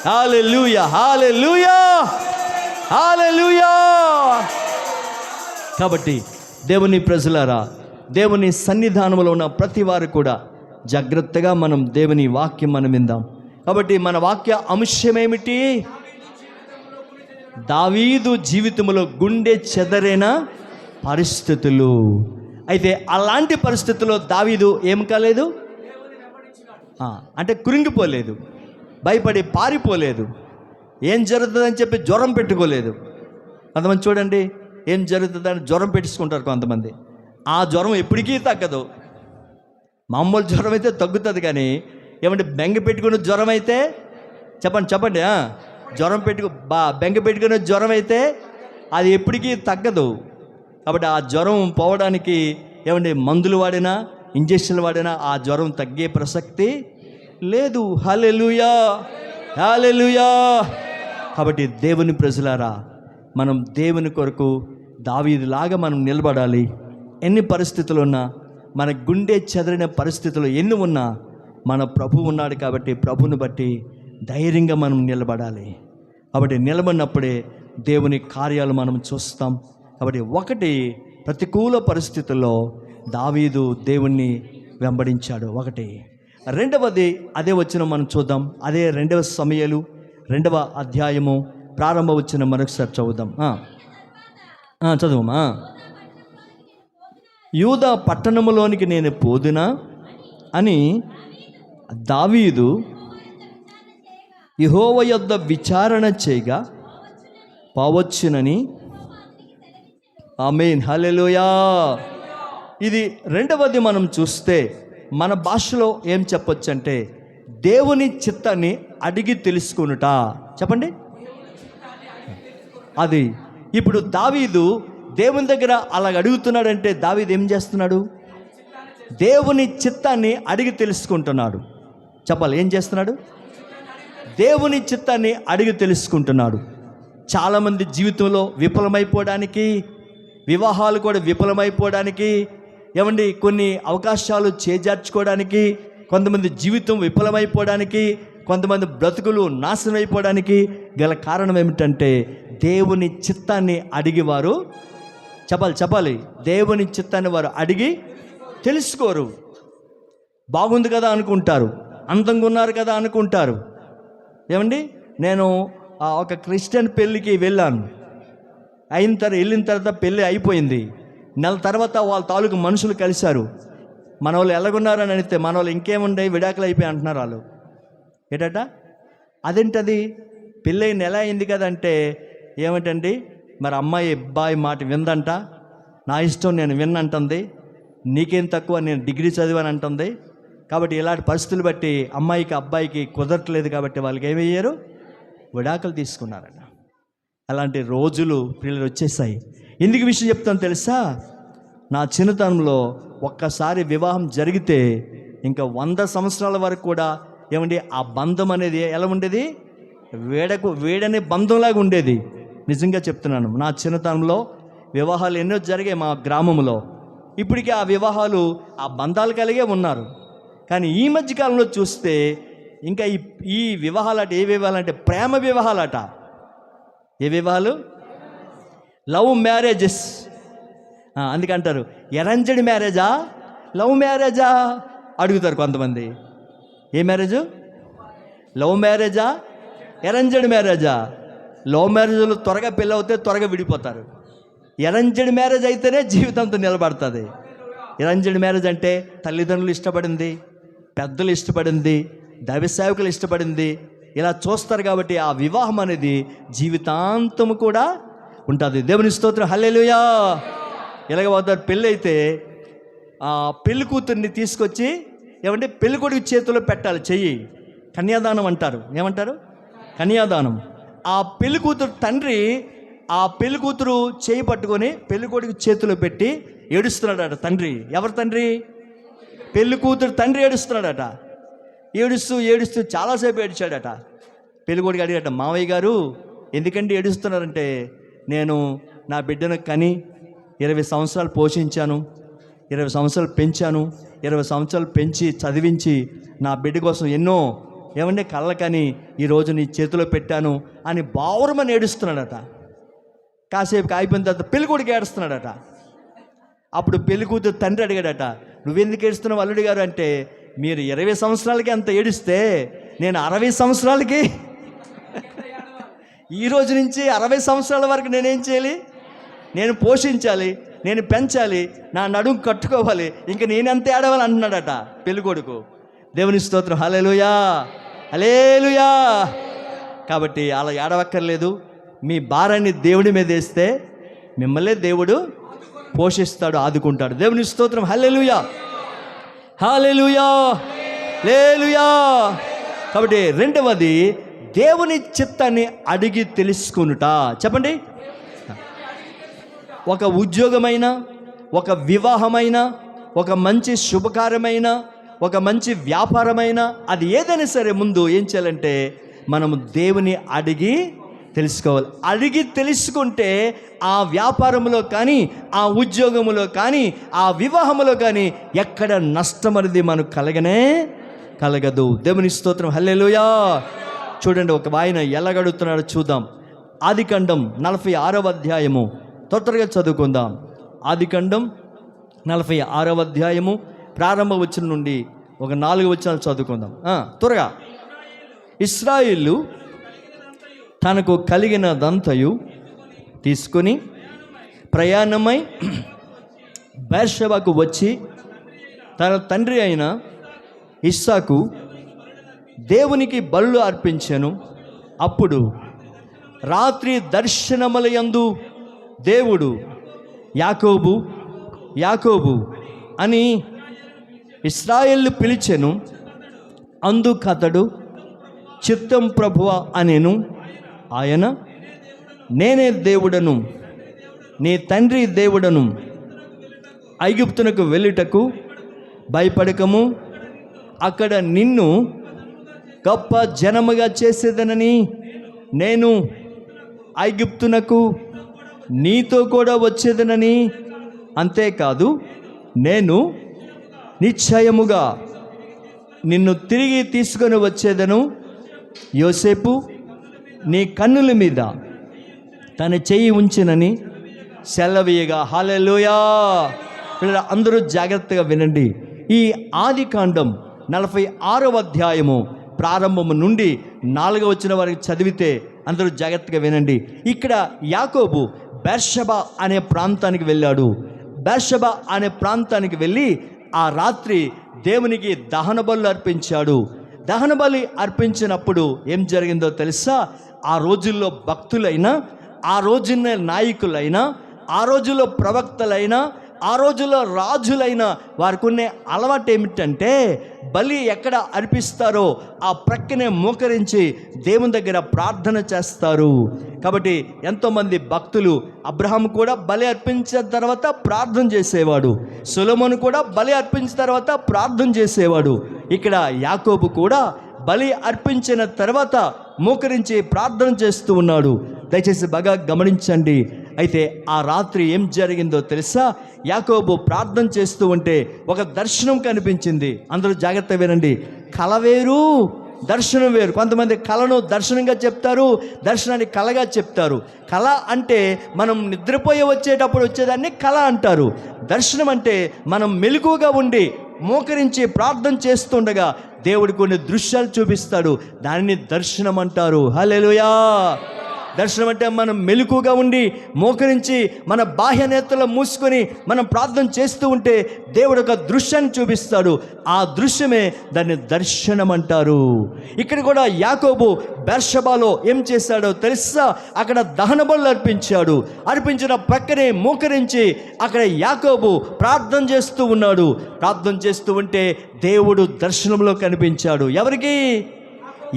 హల్లెలూయా, హల్లెలూయా, హల్లెలూయా. కాబట్టి దేవుని ప్రజలారా, దేవుని సన్నిధానంలో ఉన్న ప్రతి వారు కూడా జాగ్రత్తగా మనం దేవుని వాక్యం మనం విందాం. కాబట్టి మన వాక్య అంశమేమిటి? దావీదు జీవితంలో గుండె చెదరైన పరిస్థితులు. అయితే అలాంటి పరిస్థితుల్లో దావీదు ఏం కాలేదు అంటే కృంగిపోలేదు, భయపడి పారిపోలేదు, ఏం జరుగుతుందని చెప్పి జ్వరం పెట్టుకోలేదు. కొంతమంది చూడండి, ఏం జరుగుతుందని జ్వరం పెట్టించుకుంటారు కొంతమంది. ఆ జ్వరం ఎప్పటికీ తగ్గదు. మామూలు జ్వరం అయితే తగ్గుతుంది, కానీ ఏమంటే బెంగ పెట్టుకున్న జ్వరం అయితే చెప్పండి జ్వరం బెంగ పెట్టుకునే జ్వరం అయితే అది ఎప్పటికీ తగ్గదు. కాబట్టి ఆ జ్వరం పోవడానికి ఏమంటే మందులు వాడినా, ఇంజక్షన్లు వాడినా ఆ జ్వరం తగ్గే ప్రసక్తి లేదు. హల్లెలూయా, హల్లెలూయా. కాబట్టి దేవుని ప్రజలారా, మనం దేవుని కొరకు దావీదులాగా మనం నిలబడాలి. ఎన్ని పరిస్థితులు ఉన్నా, మన గుండె చెదరిన పరిస్థితులు ఎన్ని ఉన్నా, మన ప్రభు ఉన్నాడు. కాబట్టి ప్రభుని బట్టి ధైర్యంగా మనం నిలబడాలి. కాబట్టి నిలబడినప్పుడే దేవుని కార్యాలు మనం చూస్తాం. కాబట్టి ఒకటి, ప్రతికూల పరిస్థితుల్లో దావీదు దేవుణ్ణి వెంబడించాడు. ఒకటి. రెండవది, అదే వచ్చిన మనం చూద్దాం. అదే 2వ సమూయేలు 2వ అధ్యాయము ప్రారంభ వచ్చిన మరొకసారి చదువుదాం. చదువుమా. యూదా పట్టణములోనికి నేను పోదునా అని దావీదు యెహోవా యొద్ద విచారణ చేయగా పోవచ్చునని. ఆమేన్, హల్లెలూయా. ఇది రెండవది. మనం చూస్తే మన భాషలో ఏం చెప్పొచ్చు అంటే దేవుని చిత్తాన్ని అడిగి తెలుసుకొనుట. చెప్పండి. అది ఇప్పుడు దావీదు దేవుని దగ్గర అలాగ అడుగుతున్నాడంటే దావీదు ఏం చేస్తున్నాడు? దేవుని చిత్తాన్ని అడిగి తెలుసుకుంటున్నాడు. చెప్పాలి, ఏం చేస్తున్నాడు? దేవుని చిత్తాన్ని అడిగి తెలుసుకుంటున్నాడు. చాలామంది జీవితంలో విఫలమైపోవడానికి, వివాహాలు కూడా విఫలమైపోవడానికి, ఏమండి కొన్ని అవకాశాలు చేజార్చుకోవడానికి, కొంతమంది జీవితం విఫలమైపోవడానికి, కొంతమంది బ్రతుకులు నాశనం అయిపోవడానికి గల కారణం ఏమిటంటే దేవుని చిత్తాన్ని అడిగి వారు చెప్పాలి దేవుని చిత్తాన్ని వారు అడిగి తెలుసుకోరు. బాగుంది కదా అనుకుంటారు, అందంగా ఉన్నారు కదా అనుకుంటారు. ఏమండి, నేను ఒక క్రిస్టియన్ పెళ్ళికి వెళ్ళాను. వెళ్ళిన తర్వాత పెళ్ళి అయిపోయింది. నెల తర్వాత వాళ్ళ తాలూకు మనుషులు కలిశారు. మన వాళ్ళు ఎలాగున్నారని అడిగితే మన వాళ్ళు ఇంకేముండే విడాకులు అయిపోయి అంటున్నారు వాళ్ళు. ఏంటట, అదేంటది, పెళ్ళి నెల అయింది కదంటే ఏమిటండి, మరి అమ్మాయి అబ్బాయి మాట విందంట, నా ఇష్టం నేను విన్నంటుంది, నీకేం తక్కువ నేను డిగ్రీ చదివాను అంటుంది. కాబట్టి ఇలాంటి పరిస్థితులు బట్టి అమ్మాయికి అబ్బాయికి కుదరట్లేదు కాబట్టి వాళ్ళకి ఏమయ్యారు, విడాకులు తీసుకున్నారట. అలాంటి రోజులు పిల్లలు వచ్చేసాయి. ఎందుకు విషయం చెప్తాను తెలుసా, నా చిన్నతనంలో ఒక్కసారి వివాహం జరిగితే ఇంకా 100 సంవత్సరాల వరకు కూడా ఏమండి ఆ బంధం అనేది ఎలా ఉండేది, వేడని బంధంలాగా ఉండేది. నిజంగా చెప్తున్నాను, నా చిన్నతనంలో వివాహాలు ఎన్నో జరిగాయి మా గ్రామంలో. ఇప్పటికీ ఆ వివాహాలు ఆ బంధాలు కలిగే ఉన్నారు. కానీ ఈ మధ్యకాలంలో చూస్తే ఇంకా ఈ వివాహాలట, ఏ వివాహాలంటే ప్రేమ వివాహాలట. ఏ వివాహాలు, లవ్ మ్యారేజెస్. అందుకంటారు అరేంజ్డ్ మ్యారేజా లవ్ మ్యారేజా అడుగుతారు కొంతమంది. ఏ మ్యారేజు, లవ్ మ్యారేజా అరేంజ్డ్ మ్యారేజా? లవ్ మ్యారేజ్లో త్వరగా పెళ్ళి అవుతే త్వరగా విడిపోతారు. అరేంజ్డ్ మ్యారేజ్ అయితేనే జీవితంతో నిలబడుతుంది. అరేంజ్డ్ మ్యారేజ్ అంటే తల్లిదండ్రులు ఇష్టపడింది, పెద్దలు ఇష్టపడింది, దైవ సేవకులు ఇష్టపడింది, ఇలా చూస్తారు. కాబట్టి ఆ వివాహం అనేది జీవితాంతము కూడా ఉంటుంది. దేవుని స్తోత్రం, హల్లెలూయా. ఇలాగ పోతారు. పెళ్ళి అయితే ఆ పెళ్లి కూతుర్ని తీసుకొచ్చి ఏమంటే పెళ్లి కొడుకు చేతిలో పెట్టాలి చెయ్యి. కన్యాదానం అంటారు. ఏమంటారు, కన్యాదానం. ఆ పెళ్లి కూతురు తండ్రి ఆ పెళ్లి కూతురు చేయి పట్టుకొని పెళ్లి కొడుకు చేతిలో పెట్టి ఏడుస్తున్నాడట తండ్రి. ఎవరు తండ్రి? పెళ్లి కూతురు తండ్రి ఏడుస్తున్నాడట. ఏడుస్తూ చాలాసేపు ఏడ్చాడట. పెళ్లి కొడుకు అడిగాడట, మావయ్య గారు ఎందుకంటే ఏడుస్తున్నారంటే, నేను నా బిడ్డను కని 20 సంవత్సరాలు పోషించాను, 20 సంవత్సరాలు పెంచాను, 20 సంవత్సరాలు పెంచి చదివించి నా బిడ్డ కోసం ఎన్నో ఏమంటే కళ్ళకని ఈరోజు నీ చేతిలో పెట్టాను అని బావురమని ఏడుస్తున్నాడట. కాసేపు అయిపోయిన తర్వాత పెళ్లి కొడుకు ఏడుస్తున్నాడట. అప్పుడు పెళ్లి కూతురు తండ్రి అడిగాడట, నువ్వెందుకు ఏడుస్తున్నావు అల్లుడి గారు అంటే, మీరు 20 సంవత్సరాలకి అంత ఏడిస్తే నేను 60 సంవత్సరాలకి ఈ రోజు నుంచి 60 సంవత్సరాల వరకు నేనేం చేయాలి, నేను పోషించాలి, నేను పెంచాలి, నా నడుము కట్టుకోవాలి, ఇంక నేనెంత ఏడవాలి అంటున్నాడట పెళ్లి కొడుకు. దేవుని స్తోత్రం, హల్లెలూయా, హల్లెలూయా. కాబట్టి అలా ఏడవక్కర్లేదు. మీ భారాన్ని దేవుడి మీద వేస్తే మిమ్మల్ని దేవుడు పోషిస్తాడు, ఆదుకుంటాడు. దేవుని స్తోత్రం, హల్లెలూయా, హల్లెలూయా, హల్లెలూయా. కాబట్టి రెండవది దేవుని చిత్తాన్ని అడిగి తెలుసుకునుట. చెప్పండి, ఒక ఉద్యోగమైన, ఒక వివాహమైన, ఒక మంచి శుభకార్యమైన, ఒక మంచి వ్యాపారమైన, అది ఏదైనా సరే ముందు ఏం చేయాలంటే మనము దేవుని అడిగి తెలుసుకోవాలి. అడిగి తెలుసుకుంటే ఆ వ్యాపారంలో కానీ, ఆ ఉద్యోగంలో కానీ, ఆ వివాహంలో కానీ ఎక్కడ నష్టం అనేది మనకు కలగదు. దేవుని స్తోత్రం, హల్లెలూయా. చూడండి, ఒక ఆయన ఎలాగడుగుతున్నాడో చూద్దాం. ఆదికాండం 46వ అధ్యాయము త్వరగా చదువుకుందాం. ఆదికాండం 46వ అధ్యాయము ప్రారంభ వచనం నుండి ఒక 4 వచనాలు చదువుకుందాం త్వరగా. ఇశ్రాయేలు తనకు కలిగినదంతయు తీసుకుని ప్రయాణమై బెర్షెబాకు వచ్చి తన తండ్రి అయిన ఇస్సాకు దేవునికి బలులు అర్పించెను. అప్పుడు రాత్రి దర్శనములయందు దేవుడు యాకోబు యాకోబు అని ఇశ్రాయేలు పిలిచెను. అందుకతడు చిత్తం ప్రభువా అనెను. ఆయన, నేనే దేవుడను, నీ తండ్రి దేవుడను, ఐగుప్తునకు వెళ్ళుటకు భయపడకము, అక్కడ నిన్ను గొప్ప జనముగా చేసేదనని నేను ఐగుప్తునకు నీతో కూడా వచ్చేదనని, అంతేకాదు నేను నిశ్చయముగా నిన్ను తిరిగి తీసుకొని వచ్చేదను. యోసేపు, నీ కన్నుల మీద తన చెయ్యి ఉంచినని సెలవీయగా. హల్లెలూయా. పిల్లలు అందరూ జాగ్రత్తగా వినండి. ఈ ఆదికాండం 46వ అధ్యాయము ప్రారంభము నుండి 4వ వచనం వరకు చదివితే అందరూ జాగ్రత్తగా వినండి. ఇక్కడ యాకోబు బెర్షెబా అనే ప్రాంతానికి వెళ్ళాడు. బెర్షెబా అనే ప్రాంతానికి వెళ్ళి ఆ రాత్రి దేవునికి దహన బలులు అర్పించాడు. దహన బలి అర్పించినప్పుడు ఏం జరిగిందో తెలుసా? ఆ రోజుల్లో భక్తులైనా, ఆ రోజున్న నాయకులైనా, ఆ రోజుల్లో ప్రవక్తలైనా, ఆ రోజుల్లో రాజులైన వారికి ఉన్న అలవాటు ఏమిటంటే బలి ఎక్కడ అర్పిస్తారో ఆ ప్రక్కనే మోకరించి దేవుని దగ్గర ప్రార్థన చేస్తారు. కాబట్టి ఎంతోమంది భక్తులు, అబ్రహాం కూడా బలి అర్పించిన తర్వాత ప్రార్థన చేసేవాడు, సొలొమోను కూడా బలి అర్పించిన తర్వాత ప్రార్థన చేసేవాడు. ఇక్కడ యాకోబు కూడా బలి అర్పించిన తర్వాత మోకరించి ప్రార్థన చేస్తూ ఉన్నాడు. దయచేసి బాగా గమనించండి. అయితే ఆ రాత్రి ఏం జరిగిందో తెలుసా? యాకోబు ప్రార్థన చేస్తూ ఉంటే ఒక దర్శనం కనిపించింది. అందరూ జాగ్రత్త వినండి. కల వేరు, దర్శనం వేరు. కొంతమంది కళను దర్శనంగా చెప్తారు, దర్శనాన్ని కళగా చెప్తారు. కళ అంటే మనం నిద్రపోయి వచ్చేటప్పుడు వచ్చేదాన్ని కళ అంటారు. దర్శనం అంటే మనం మెలకువగా ఉండి మోకరించి ప్రార్థన చేస్తుండగా దేవుడు కొన్ని దృశ్యాలు చూపిస్తాడు, దానిని దర్శనం అంటారు. హల్లెలూయా. దర్శనం అంటే మనం మెలకుగా ఉండి మోకరించి మన బాహ్య నేత్రలు మూసుకొని మనం ప్రార్థన చేస్తూ ఉంటే దేవుడు ఒక దృశ్యాన్ని చూపిస్తాడు. ఆ దృశ్యమే దాన్ని దర్శనం అంటారు. ఇక్కడ కూడా యాకోబు బెర్షెబాలో ఏం చేశాడో తెలుసా? అక్కడ దహన బలులు అర్పించాడు. అర్పించిన ప్రక్కనే మోకరించి అక్కడ యాకోబు ప్రార్థన చేస్తూ ఉన్నాడు. ప్రార్థన చేస్తూ ఉంటే దేవుడు దర్శనంలో కనిపించాడు. ఎవరికి?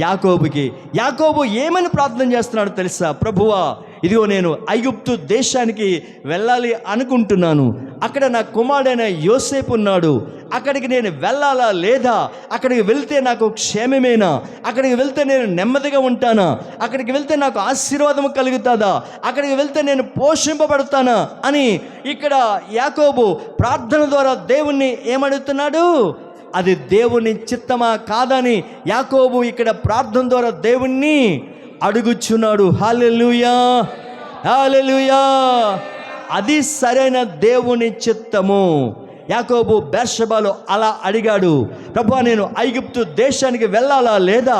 యాకోబుకి. యాకోబు ఏమని ప్రార్థన చేస్తున్నాడు తెలుసా? ప్రభువా, ఇదిగో నేను ఐగుప్తు దేశానికి వెళ్ళాలి అనుకుంటున్నాను. అక్కడ నా కుమారుడైన యోసేపు ఉన్నాడు. అక్కడికి నేను వెళ్ళాలా లేదా? అక్కడికి వెళ్తే నాకు క్షేమమేనా? అక్కడికి వెళ్తే నేను నెమ్మదిగా ఉంటానా? అక్కడికి వెళ్తే నాకు ఆశీర్వాదం కలుగుతుందా? అక్కడికి వెళ్తే నేను పోషింపబడతానా అని ఇక్కడ యాకోబు ప్రార్థన ద్వారా దేవుణ్ణి ఏమడుగుతున్నాడు? అది దేవుని చిత్తమా కాదని యాకోబు ఇక్కడ ప్రార్థన ద్వారా దేవుణ్ణి అడుగుచున్నాడు. హల్లెలూయా, హల్లెలూయా. అది సరైన దేవుని చిత్తము. యాకోబు బెర్షెబాలో అలా అడిగాడు, ప్రభువా, నేను ఐగుప్తు దేశానికి వెళ్ళాలా లేదా?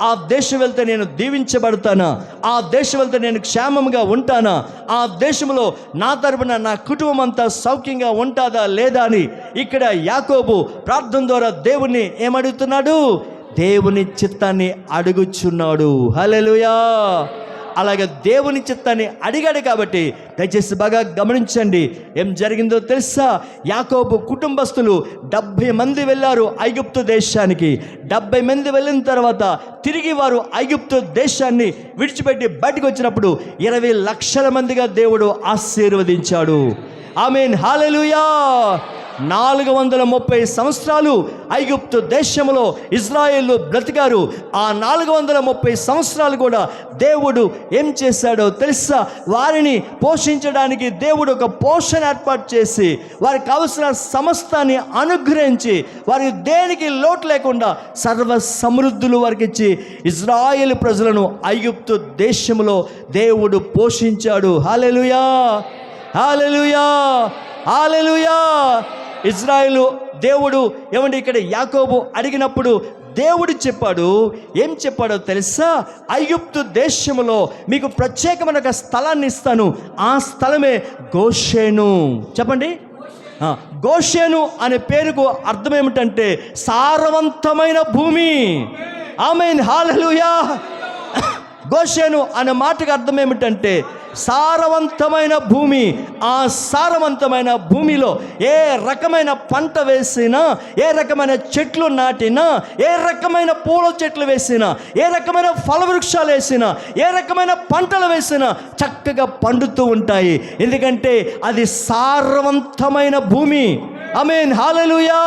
ఆ దేశం వెళ్తే నేను దీవించబడతానా? ఆ దేశం వెళ్తే నేను క్షేమంగా ఉంటానా? ఆ దేశంలో నా తరపున నా కుటుంబం అంతా సౌఖ్యంగా ఉంటుందా లేదా అని ఇక్కడ యాకోబు ప్రార్థన ద్వారా దేవుణ్ణి ఏమడుగుతున్నాడు? దేవుని చిత్తాన్ని అడుగుచున్నాడు. హల్లెలూయా. అలాగే దేవుని చిత్తాన్ని అడిగాడు కాబట్టి దయచేసి బాగా గమనించండి. ఏం జరిగిందో తెలుసా? యాకోబు కుటుంబస్తులు 70 మంది వెళ్ళారు ఐగుప్తు దేశానికి. 70 మంది వెళ్ళిన తర్వాత తిరిగి వారు ఐగుప్తు దేశాన్ని విడిచిపెట్టి బయటకు వచ్చినప్పుడు 20 లక్షల మందిగా దేవుడు ఆశీర్వదించాడు. ఆమేన్, హల్లెలూయా. 430 సంవత్సరాలు ఐగుప్తు దేశంలో ఇజ్రాయేలు బ్రతికారు. ఆ 430 సంవత్సరాలు కూడా దేవుడు ఏం చేశాడో తెలుసా? వారిని పోషించడానికి దేవుడు ఒక పోషణ ఏర్పాటు చేసి వారికి కావలసిన సమస్తాన్ని అనుగ్రహించి వారికి దేనికి లోటు లేకుండా సర్వ సమృద్ధులు వారికి ఇచ్చి ఇజ్రాయేలు ప్రజలను ఐగుప్తు దేశంలో దేవుడు పోషించాడు. హల్లెలూయా, హల్లెలూయా, హల్లెలూయా. ఇజ్రాయేలు దేవుడు ఏమంటే ఇక్కడ యాకోబు అడిగినప్పుడు దేవుడు చెప్పాడు. ఏం చెప్పాడో తెలుసా? ఐగుప్తు దేశంలో మీకు ప్రత్యేకమైన ఒక స్థలాన్ని ఇస్తాను. ఆ స్థలమే గోషేను. చెప్పండి. గోషేను అనే పేరుకు అర్థం ఏమిటంటే సారవంతమైన భూమి. ఆమేన్, హల్లెలూయా. గోషేను అనే మాటకు అర్థం ఏమిటంటే సారవంతమైన భూమి. ఆ సారవంతమైన భూమిలో ఏ రకమైన పంట వేసినా, ఏ రకమైన చెట్లు నాటినా, ఏ రకమైన పూల చెట్లు వేసినా, ఏ రకమైన ఫలవృక్షాలు వేసినా, ఏ రకమైన పంటలు వేసినా చక్కగా పండుతూ ఉంటాయి. ఎందుకంటే అది సారవంతమైన భూమి. ఆమేన్, హల్లెలూయా.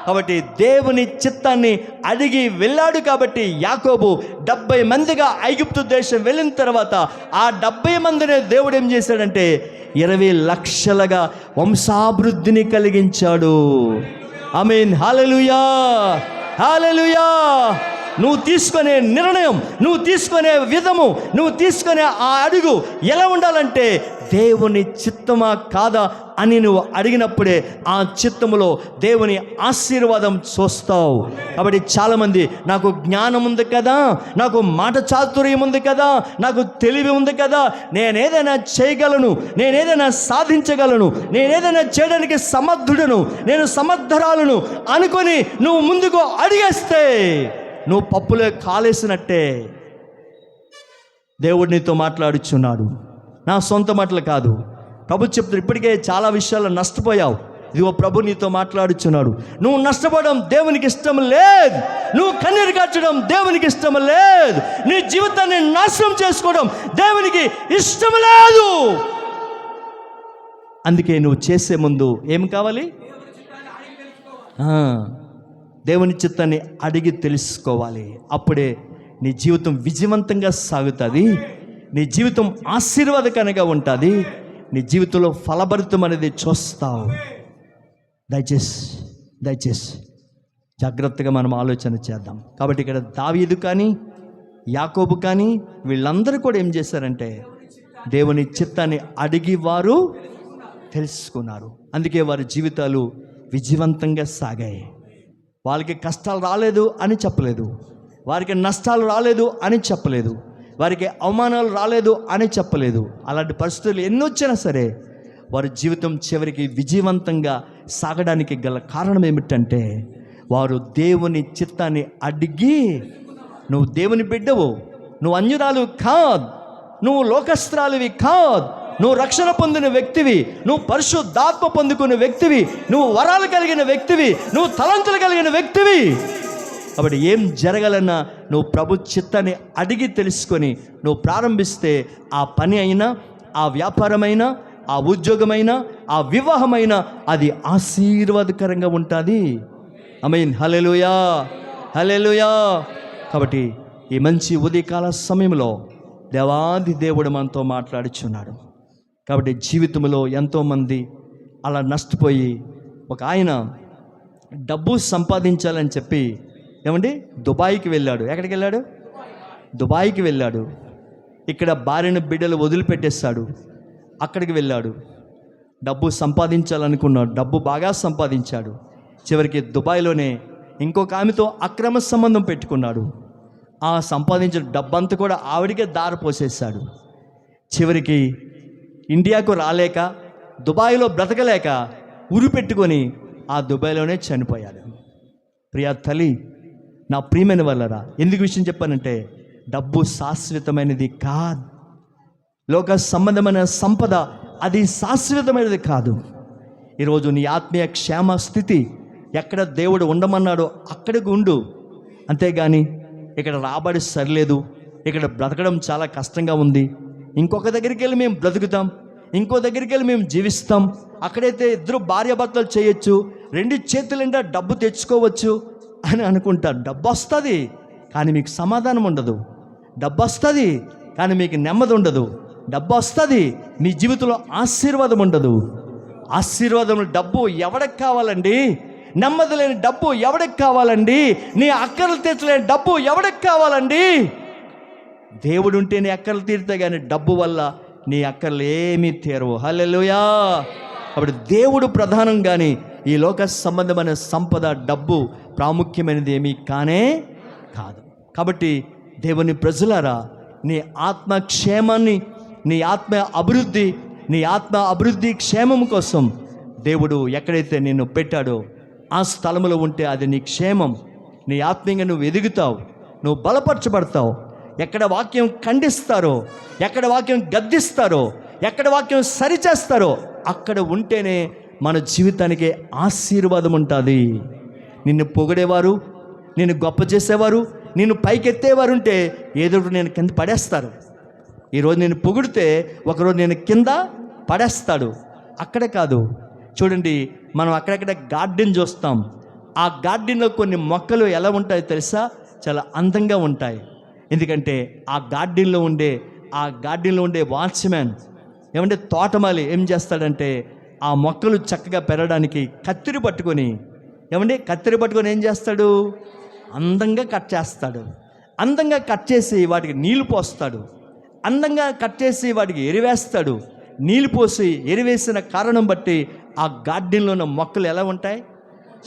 కాబట్టి దేవుని చిత్తాన్ని అడిగి వెళ్ళాడు. కాబట్టి యాకోబు 70 మందిగా ఐగుప్తు దేశం వెళ్ళిన తర్వాత ఆ 70 మందిని దేవుడు ఏం చేశాడంటే 20 లక్షలుగా వంశాభివృద్ధిని కలిగించాడు. ఆమేన్, హల్లెలూయా, హల్లెలూయా. నువ్వు తీసుకునే నిర్ణయం, నువ్వు తీసుకునే విధము, నువ్వు తీసుకునే ఆ అడుగు ఎలా ఉండాలంటే దేవుని చిత్తమా కాదా అని నువ్వు అడిగినప్పుడే ఆ చిత్తములో దేవుని ఆశీర్వాదం చూస్తావు. కాబట్టి చాలామంది నాకు జ్ఞానం ఉంది కదా, నాకు మాట చాతుర్యం ఉంది కదా, నాకు తెలివి ఉంది కదా, నేనేదైనా చేయగలను, నేనేదైనా సాధించగలను, నేనేదైనా చేయడానికి సమర్థుడను, నేను సమర్థరాలను అనుకొని నువ్వు ముందుకు అడిగేస్తే నువ్వు పప్పులో కాలేసినట్టే. దేవుడు నీతో మాట్లాడుచున్నాడు. నా సొంత మాటలు కాదు, ప్రభు చెప్తాడు. ఇప్పటికే చాలా విషయాల్లో నష్టపోయావు, ఇదిగో ప్రభు నీతో మాట్లాడుచున్నాడు. నువ్వు నష్టపోవడం దేవునికి ఇష్టం లేదు, నువ్వు కన్నీరు కార్చడం దేవునికి ఇష్టం లేదు, నీ జీవితాన్ని నాశనం చేసుకోవడం దేవునికి ఇష్టం లేదు. అందుకే నువ్వు చేసే ముందు ఏం కావాలి? దేవుని చిత్తాన్ని అడిగి తెలుసుకోవాలి. అప్పుడే నీ జీవితం విజయవంతంగా సాగుతుంది, నీ జీవితం ఆశీర్వాదకరంగా ఉంటుంది, నీ జీవితంలో ఫలభరితం అనేది చూస్తావు. దయచేసి జాగ్రత్తగా మనం ఆలోచన చేద్దాం. కాబట్టి ఇక్కడ దావీదు కానీ యాకోబు కానీ వీళ్ళందరూ కూడా ఏం చేశారంటే దేవుని చిత్తాన్ని అడిగి వారు తెలుసుకున్నారు. అందుకే వారి జీవితాలు విజయవంతంగా సాగాయి. వాళ్ళకి కష్టాలు రాలేదు అని చెప్పలేదు, వారికి నష్టాలు రాలేదు అని చెప్పలేదు, వారికి అవమానాలు రాలేదు అని చెప్పలేదు. అలాంటి పరిస్థితులు ఎన్ని వచ్చినా సరే వారి జీవితం చివరికి విజయవంతంగా సాగడానికి గల కారణం ఏమిటంటే వారు దేవుని చిత్తాన్ని అడిగి, నువ్వు దేవుని బిడ్డవు, నువ్వు అన్యురాలు కాదు, నువ్వు లోకస్త్రాలువి కాదు, నువ్వు రక్షణ పొందిన వ్యక్తివి, నువ్వు పరిశుద్ధాత్మ పొందుకున్న వ్యక్తివి, నువ్వు వరాలు కలిగిన వ్యక్తివి, నువ్వు తలంతులు కలిగిన వ్యక్తివి. కాబట్టి ఏం జరగాలన్నా నువ్వు ప్రభు చిత్తాన్ని అడిగి తెలుసుకొని నువ్వు ప్రారంభిస్తే ఆ పని అయినా, ఆ వ్యాపారమైనా, ఆ ఉద్యోగమైనా, ఆ వివాహమైనా అది ఆశీర్వాదకరంగా ఉంటుంది. ఆమేన్. హల్లెలూయా, హల్లెలూయా. కాబట్టి ఈ మంచి ఉదయకాల సమయంలో దేవాది దేవుడు మనతో మాట్లాడుచున్నాడు. కాబట్టి జీవితంలో ఎంతోమంది అలా నష్టపోయి, ఒక ఆయన డబ్బు సంపాదించాలని చెప్పి దుబాయ్కి వెళ్ళాడు. ఎక్కడికి వెళ్ళాడు? దుబాయ్కి వెళ్ళాడు. ఇక్కడ భార్యను బిడ్డలు వదిలిపెట్టేస్తాడు, అక్కడికి వెళ్ళాడు. డబ్బు సంపాదించాలనుకున్నాడు, డబ్బు బాగా సంపాదించాడు. చివరికి దుబాయ్లోనే ఇంకొక ఆమెతో అక్రమ సంబంధం పెట్టుకున్నాడు. ఆ సంపాదించిన డబ్బంతా కూడా ఆవిడికే దారిపోసేశాడు. చివరికి ఇండియాకు రాలేక, దుబాయ్లో బ్రతకలేక ఉరి పెట్టుకొని ఆ దుబాయ్లోనే చనిపోయాడు. ప్రియా తల్లి, నా ప్రియమైన వాళ్ళరా, ఎందుకు విషయం చెప్పానంటే డబ్బు శాశ్వతమైనది కాదు, లోక సంబంధమైన సంపద అది శాశ్వతమైనది కాదు. ఈరోజు నీ ఆత్మీయ క్షేమ స్థితి ఎక్కడ దేవుడు ఉండమన్నాడో అక్కడికి ఉండు, అంతేగాని ఇక్కడ రాబడి సరిలేదు, ఇక్కడ బ్రతకడం చాలా కష్టంగా ఉంది, ఇంకొక దగ్గరికి వెళ్ళి మేము బ్రతుకుతాం, ఇంకో దగ్గరికి వెళ్ళి మేము జీవిస్తాం, అక్కడైతే ఇద్దరు భార్యాభర్తలు చేయొచ్చు, రెండు చేతులుండా డబ్బు తెచ్చుకోవచ్చు అని అనుకుంటారు. డబ్బు వస్తుంది కానీ మీకు సమాధానం ఉండదు, డబ్బు వస్తుంది కానీ మీకు నెమ్మది ఉండదు, డబ్బు వస్తుంది మీ జీవితంలో ఆశీర్వాదం ఉండదు. ఆశీర్వాదం డబ్బు ఎవడికి కావాలండి? నెమ్మది లేని డబ్బు ఎవడికి కావాలండి? నీ అక్కర్లు తీర్చలేని డబ్బు ఎవడికి కావాలండి? దేవుడు ఉంటే నీ అక్కర్లు తీరుతాయి, కానీ డబ్బు వల్ల నీ అక్కర్లు ఏమీ తీరవు. హల్లెలూయా. కాబట్టి దేవుడు ప్రధానం, కానీ ఈ లోక సంబంధమైన సంపద డబ్బు ప్రాముఖ్యమైనది ఏమీ కానే కాదు. కాబట్టి దేవుని ప్రజలారా, నీ ఆత్మక్షేమాన్ని, నీ ఆత్మ అభివృద్ధి, నీ ఆత్మ అభివృద్ధి క్షేమం కోసం దేవుడు ఎక్కడైతే నిన్ను పెట్టాడో ఆ స్థలంలో ఉంటే అది నీ క్షేమం. నీ ఆత్మీయంగా నువ్వు ఎదుగుతావు, నువ్వు బలపరచబడతావు. ఎక్కడ వాక్యం ఖండిస్తారో, ఎక్కడ వాక్యం గద్దిస్తారో, ఎక్కడ వాక్యం సరిచేస్తారో అక్కడ ఉంటేనే మన జీవితానికి ఆశీర్వాదం ఉంటుంది. నిన్ను పొగిడేవారు, నిన్ను గొప్ప చేసేవారు, నిన్ను పైకెత్తేవారు ఉంటే ఏదో నేను కింద పడేస్తారు. ఈరోజు నేను పొగిడితే ఒకరోజు నేను కింద పడేస్తాడు. అక్కడే కాదు, చూడండి, మనం అక్కడక్కడ గార్డెన్ చూస్తాం. ఆ గార్డెన్లో కొన్ని మొక్కలు ఎలా ఉంటాయో తెలుసా? చాలా అందంగా ఉంటాయి. ఎందుకంటే ఆ గార్డెన్లో ఉండే వాచ్మ్యాన్ తోటమాలి ఏం చేస్తాడంటే ఆ మొక్కలు చక్కగా పెరగడానికి కత్తిరి పట్టుకొని ఏం చేస్తాడు? అందంగా కట్ చేస్తాడు. అందంగా కట్ చేసి వాటికి నీళ్లు పోస్తాడు. అందంగా కట్ చేసి వాటికి ఎరివేస్తాడు. నీళ్లు పోసి ఎరివేసిన కారణం బట్టి ఆ గార్డెన్లో ఉన్న మొక్కలు ఎలా ఉంటాయి?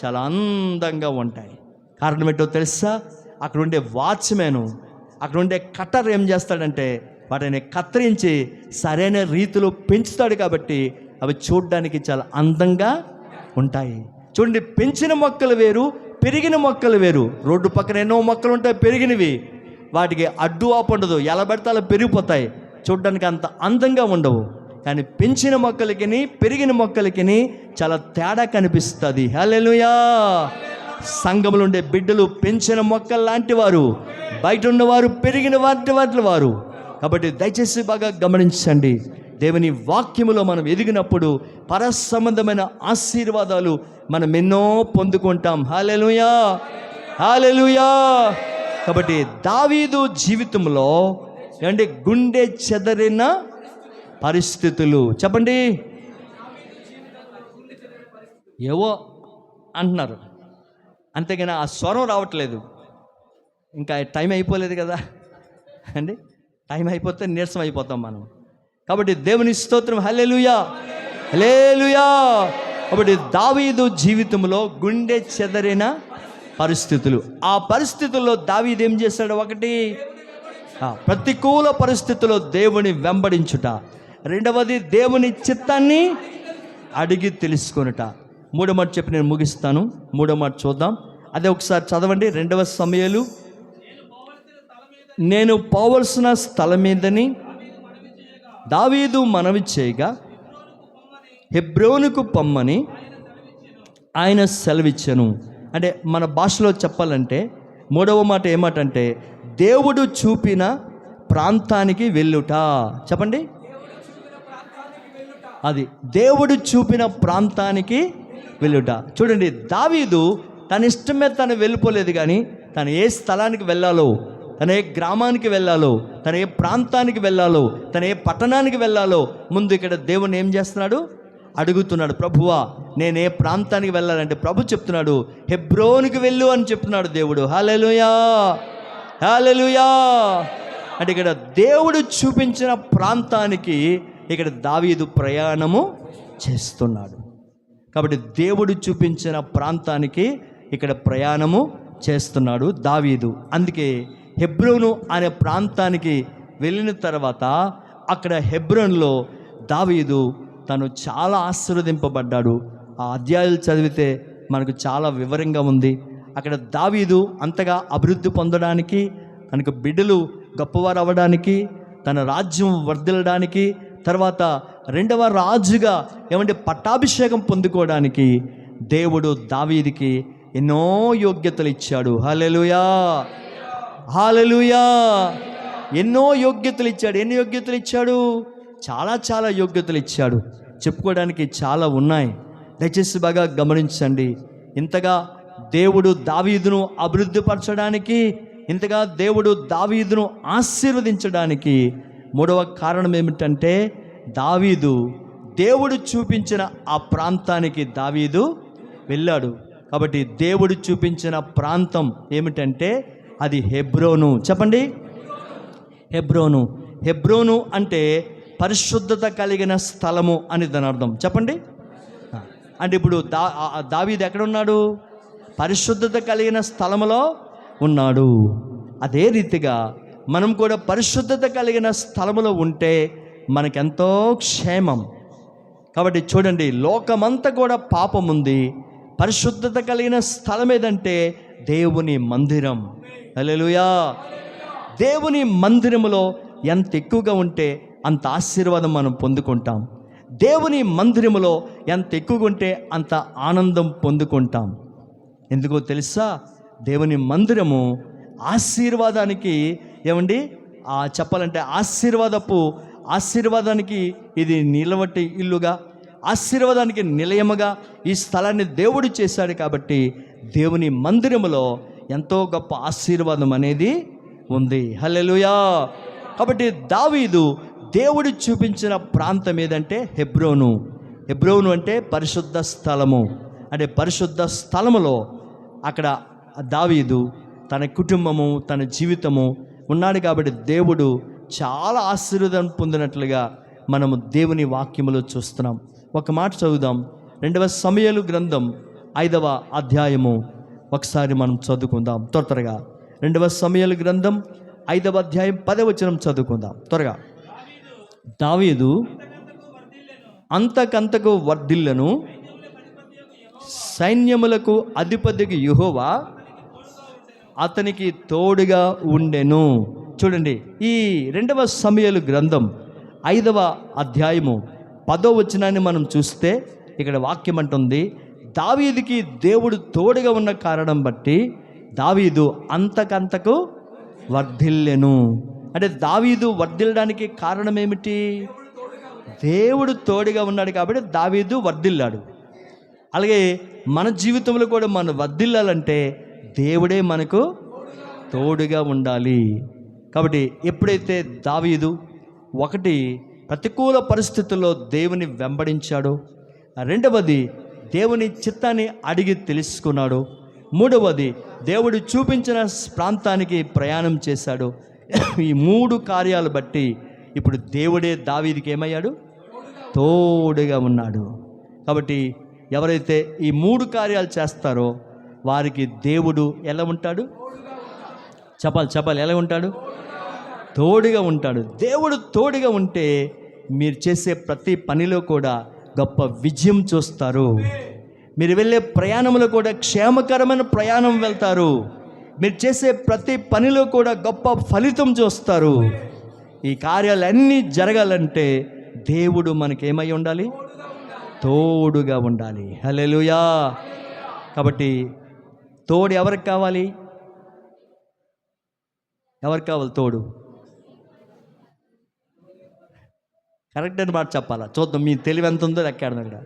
చాలా అందంగా ఉంటాయి. కారణం ఏంటో తెలుసా? అక్కడ ఉండే వాచ్మెన్, అక్కడ ఉండే కట్టర్ ఏం చేస్తాడంటే వాటిని కత్తిరించి సరైన రీతిలో పెంచుతాడు. కాబట్టి అవి చూడడానికి చాలా అందంగా ఉంటాయి. చూడండి, పెంచిన మొక్కలు వేరు, పెరిగిన మొక్కలు వేరు. రోడ్డు పక్కన ఎన్నో మొక్కలు ఉంటాయి పెరిగినవి, వాటికి అడ్డు ఆపు ఉండదు, ఎలా పడితే అలా పెరిగిపోతాయి, చూడడానికి అంత అందంగా ఉండవు. కానీ పెంచిన మొక్కలకి పెరిగిన మొక్కలకి చాలా తేడా కనిపిస్తుంది. హల్లెలూయా! సంఘములో ఉండే బిడ్డలు పెంచిన మొక్కలు లాంటి వారు, బయట ఉన్నవారు పెరిగిన వాటి వారు. కాబట్టి దయచేసి బాగా గమనించండి. దేవుని వాక్యములో మనం ఎదిగినప్పుడు పరసంబంధమైన ఆశీర్వాదాలు మనం ఎన్నో పొందుకుంటాం. హల్లెలూయా! హల్లెలూయా! కాబట్టి దావీదు జీవితంలో ఏమంటే గుండె చెదరిన పరిస్థితులు, చెప్పండి, ఏవో అంటున్నారు, అంతేగాని ఆ స్వరం రావట్లేదు. ఇంకా టైం అయిపోలేదు కదా అండి, టైం అయిపోతే నీరసం అయిపోతాం మనం. కాబట్టి దేవుని స్తోత్రం. హల్లెలూయా! హల్లెలూయా! కాబట్టి దావీదు జీవితంలో గుండె చెదరిన పరిస్థితులు, ఆ పరిస్థితుల్లో దావీదు ఏం చేశాడు? ఒకటి, ప్రతికూల పరిస్థితుల్లో దేవుని వెంబడించుట. రెండవది, దేవుని చిత్తాన్ని అడిగి తెలుసుకొనుట. మూడో మాట చెప్పి నేను ముగిస్తాను. మూడో మాట చూద్దాం, అదే ఒకసారి చదవండి. 2 సమూయేలు, నేను పోవలసిన స్థలం మీదని దావీదు మనవి చేయగా హెబ్రోనుకు పొమ్మని ఆయన సెలవిచ్చెను. అంటే మన భాషలో చెప్పాలంటే మూడవ మాట ఏమాటంటే దేవుడు చూపిన ప్రాంతానికి వెళ్ళుట. చెప్పండి, అది దేవుడు చూపిన ప్రాంతానికి వెళ్ళుట. చూడండి, దావీదు తన ఇష్టం మీద తను వెళ్ళిపోలేదు, కానీ తను ఏ స్థలానికి వెళ్ళాలో, తను ఏ గ్రామానికి వెళ్ళాలో, తను ఏ ప్రాంతానికి వెళ్ళాలో, తను ఏ పట్టణానికి వెళ్ళాలో ముందు ఇక్కడ దేవుని ఏం చేస్తున్నాడు? అడుగుతున్నాడు. ప్రభువా, నేను ఏ ప్రాంతానికి వెళ్ళాలంటే ప్రభు చెప్తున్నాడు, హెబ్రోనుకి వెళ్ళు అని చెప్తున్నాడు దేవుడు. హల్లెలూయా! హల్లెలూయా! అంటే ఇక్కడ దేవుడు చూపించిన ప్రాంతానికి ఇక్కడ దావీదు ప్రయాణము చేస్తున్నాడు. కాబట్టి దేవుడు చూపించిన ప్రాంతానికి ఇక్కడ ప్రయాణము చేస్తున్నాడు దావీదు. అందుకే హెబ్రోను అనే ప్రాంతానికి వెళ్ళిన తర్వాత అక్కడ హెబ్రోన్లో దావీదు తను చాలా ఆశీర్వదింపబడ్డాడు. ఆ అధ్యాయాలు చదివితే మనకు చాలా వివరంగా ఉంది. అక్కడ దావీదు అంతగా అభివృద్ధి పొందడానికి, తనకు బిడ్డలు గొప్పవారు అవ్వడానికి, తన రాజ్యం వర్ధిల్లడానికి, తర్వాత రెండవ రాజుగా ఏమంటే పట్టాభిషేకం పొందుకోవడానికి దేవుడు దావీదుకి ఎన్నో యోగ్యతలు ఇచ్చాడు. హల్లెలూయా! హల్లెలూయా! ఎన్నో యోగ్యతలు ఇచ్చాడు. ఎన్ని యోగ్యతలు ఇచ్చాడు? చాలా యోగ్యతలు ఇచ్చాడు. చెప్పుకోవడానికి చాలా ఉన్నాయి. దయచేసి బాగా గమనించండి. ఇంతగా దేవుడు దావీదును అభివృద్ధిపరచడానికి, ఇంతగా దేవుడు దావీదును ఆశీర్వదించడానికి మూడవ కారణం ఏమిటంటే దావీదు దేవుడు చూపించిన ఆ ప్రాంతానికి దావీదు వెళ్ళాడు. కాబట్టి దేవుడు చూపించిన ప్రాంతం ఏమిటంటే అది హెబ్రోను. చెప్పండి, హెబ్రోను. హెబ్రోను అంటే పరిశుద్ధత కలిగిన స్థలము అని దాని అర్థం. చెప్పండి. అంటే ఇప్పుడు దావీదు ఎక్కడున్నాడు? పరిశుద్ధత కలిగిన స్థలములో ఉన్నాడు. అదే రీతిగా మనం కూడా పరిశుద్ధత కలిగిన స్థలములో ఉంటే మనకెంతో క్షేమం. కాబట్టి చూడండి, లోకమంతా కూడా పాపం ఉంది. పరిశుద్ధత కలిగిన స్థలం ఏదంటే దేవుని మందిరం. హల్లెలూయా! దేవుని మందిరములో ఎంత ఎక్కువగా ఉంటే అంత ఆశీర్వాదం మనం పొందుకుంటాం. దేవుని మందిరములో ఎంత ఎక్కువగా ఉంటే అంత ఆనందం పొందుకుంటాం. ఎందుకో తెలుసా? దేవుని మందిరము ఆశీర్వాదానికి ఏమండి చెప్పాలంటే ఆశీర్వాదానికి ఇది నిలవటి ఇల్లుగా, ఆశీర్వాదానికి నిలయముగా ఈ స్థలాన్ని దేవుడు చేశాడు. కాబట్టి దేవుని మందిరములో ఎంతో గొప్ప ఆశీర్వాదం అనేది ఉంది. హల్లెలూయా! కాబట్టి దావీదు దేవుడు చూపించిన ప్రాంతం ఏదంటే హెబ్రోను. హెబ్రోను అంటే పరిశుద్ధ స్థలము. అంటే పరిశుద్ధ స్థలములో అక్కడ దావీదు తన కుటుంబము, తన జీవితము ఉన్నాడు. కాబట్టి దేవుడు చాలా ఆశీర్వాదం పొందినట్లుగా మనము దేవుని వాక్యములో చూస్తున్నాం. ఒక మాట చదువుదాం. 2వ సమూయేలు గ్రంథం 5వ అధ్యాయము ఒకసారి మనం చదువుకుందాం త్వరగా. 2వ సమూయేలు గ్రంథం 5వ అధ్యాయం 10వ వచనం చదువుకుందాం త్వరగా. దావీదు అంతకంతకు వర్ధిల్లెను, సైన్యములకు అధిపతికి యెహోవా అతనికి తోడుగా ఉండెను. చూడండి, ఈ 2వ సమూయేలు గ్రంథం 5వ అధ్యాయము 10వ వచనాన్ని మనం చూస్తే ఇక్కడ వాక్యం అంటుంది, దావీదుకి దేవుడు తోడుగా ఉన్న కారణం బట్టి దావీదు అంతకంతకు వర్ధిల్లెను. అంటే దావీదు వర్ధిల్లడానికి కారణం ఏమిటి? దేవుడు తోడుగా ఉన్నాడు కాబట్టి దావీదు వర్ధిల్లాడు. అలాగే మన జీవితంలో కూడా మనం వర్ధిల్లాలంటే దేవుడే మనకు తోడుగా ఉండాలి. కాబట్టి ఎప్పుడైతే దావీదు ఒకటి ప్రతికూల పరిస్థితుల్లో దేవుని వెంబడించాడో, రెండవది దేవుని చిత్తాన్ని అడిగి తెలుసుకున్నాడు, మూడవది దేవుడు చూపించిన ప్రాంతానికి ప్రయాణం చేశాడు. ఈ 3 కార్యాలు బట్టి ఇప్పుడు దేవుడే దావీదుకి ఏమయ్యాడు? తోడుగా ఉన్నాడు. కాబట్టి ఎవరైతే ఈ 3 కార్యాలు చేస్తారో వారికి దేవుడు ఎలా ఉంటాడు? చెప్పాలి, ఎలా ఉంటాడు? తోడుగా ఉంటాడు. దేవుడు తోడుగా ఉంటే మీరు చేసే ప్రతి పనిలో కూడా గొప్ప విజయం చూస్తారు. మీరు వెళ్ళే ప్రయాణంలో కూడా క్షేమకరమైన ప్రయాణం వెళ్తారు. మీరు చేసే ప్రతి పనిలో కూడా గొప్ప ఫలితం చూస్తారు. ఈ కార్యాలన్నీ జరగాలంటే దేవుడు మనకేమై ఉండాలి? తోడుగా ఉండాలి. హల్లెలూయా. కాబట్టి తోడు ఎవరికి కావాలి? ఎవరికి కావాలి తోడు? కరెక్ట్ అని మాట చెప్పాలా? చూద్దాం మీ తెలివి ఎంత ఉందో లెక్కాడు ఇక్కడ.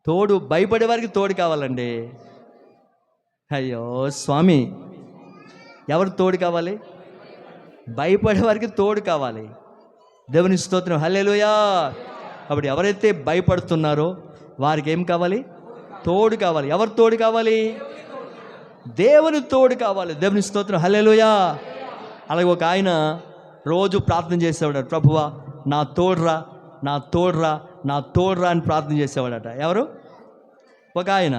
తోడు భయపడే వారికి తోడు కావాలండి. అయ్యో స్వామి, ఎవరు తోడు కావాలి? భయపడే వారికి తోడు కావాలి. దేవుని స్తోత్రం, హల్లెలూయా. కాబట్టి ఎవరైతే భయపడుతున్నారో వారికి ఏం కావాలి? తోడు కావాలి. ఎవరు తోడు కావాలి? దేవుని తోడు కావాలి. దేవుని స్తోత్రం, హల్లెలూయా. అలాగే ఒక ఆయన రోజు ప్రార్థన చేసేవాడు, ప్రభువా నా తోడురా, నా తోడురా, నా తోడురా అని ప్రార్థన చేసేవాడట. ఎవరు? ఒక ఆయన.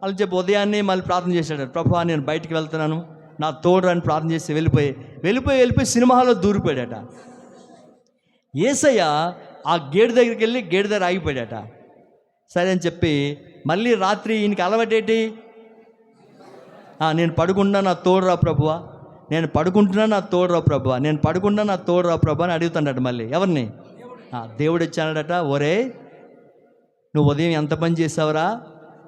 వాళ్ళు చెప్పి ఉదయాన్నే మళ్ళీ ప్రార్థన చేశాడు, ప్రభువా నేను బయటికి వెళ్తున్నాను, నా తోడురా అని ప్రార్థన చేసి వెళ్ళిపోయి సినిమా హాల్లో దూరిపోయాడట. యేసయ్య ఆ గేటు దగ్గరికి వెళ్ళి గేటు దగ్గర ఆగిపోయాడట. సరే అని చెప్పి మళ్ళీ రాత్రి ఈయనకి అలవాటేటి, నేను పడుకుంటున్నా నా తోడురా ప్రభువా, నేను పడుకుంటున్నా నా తోడురా ప్రభువా, నేను పడుకుంటున్నా నా తోడురా ప్రభు అని అడుగుతాడట. మళ్ళీ ఎవరిని? దేవుడు ఇచ్చాడట, ఒరే నువ్వు ఉదయం ఎంత పని చేసావురా,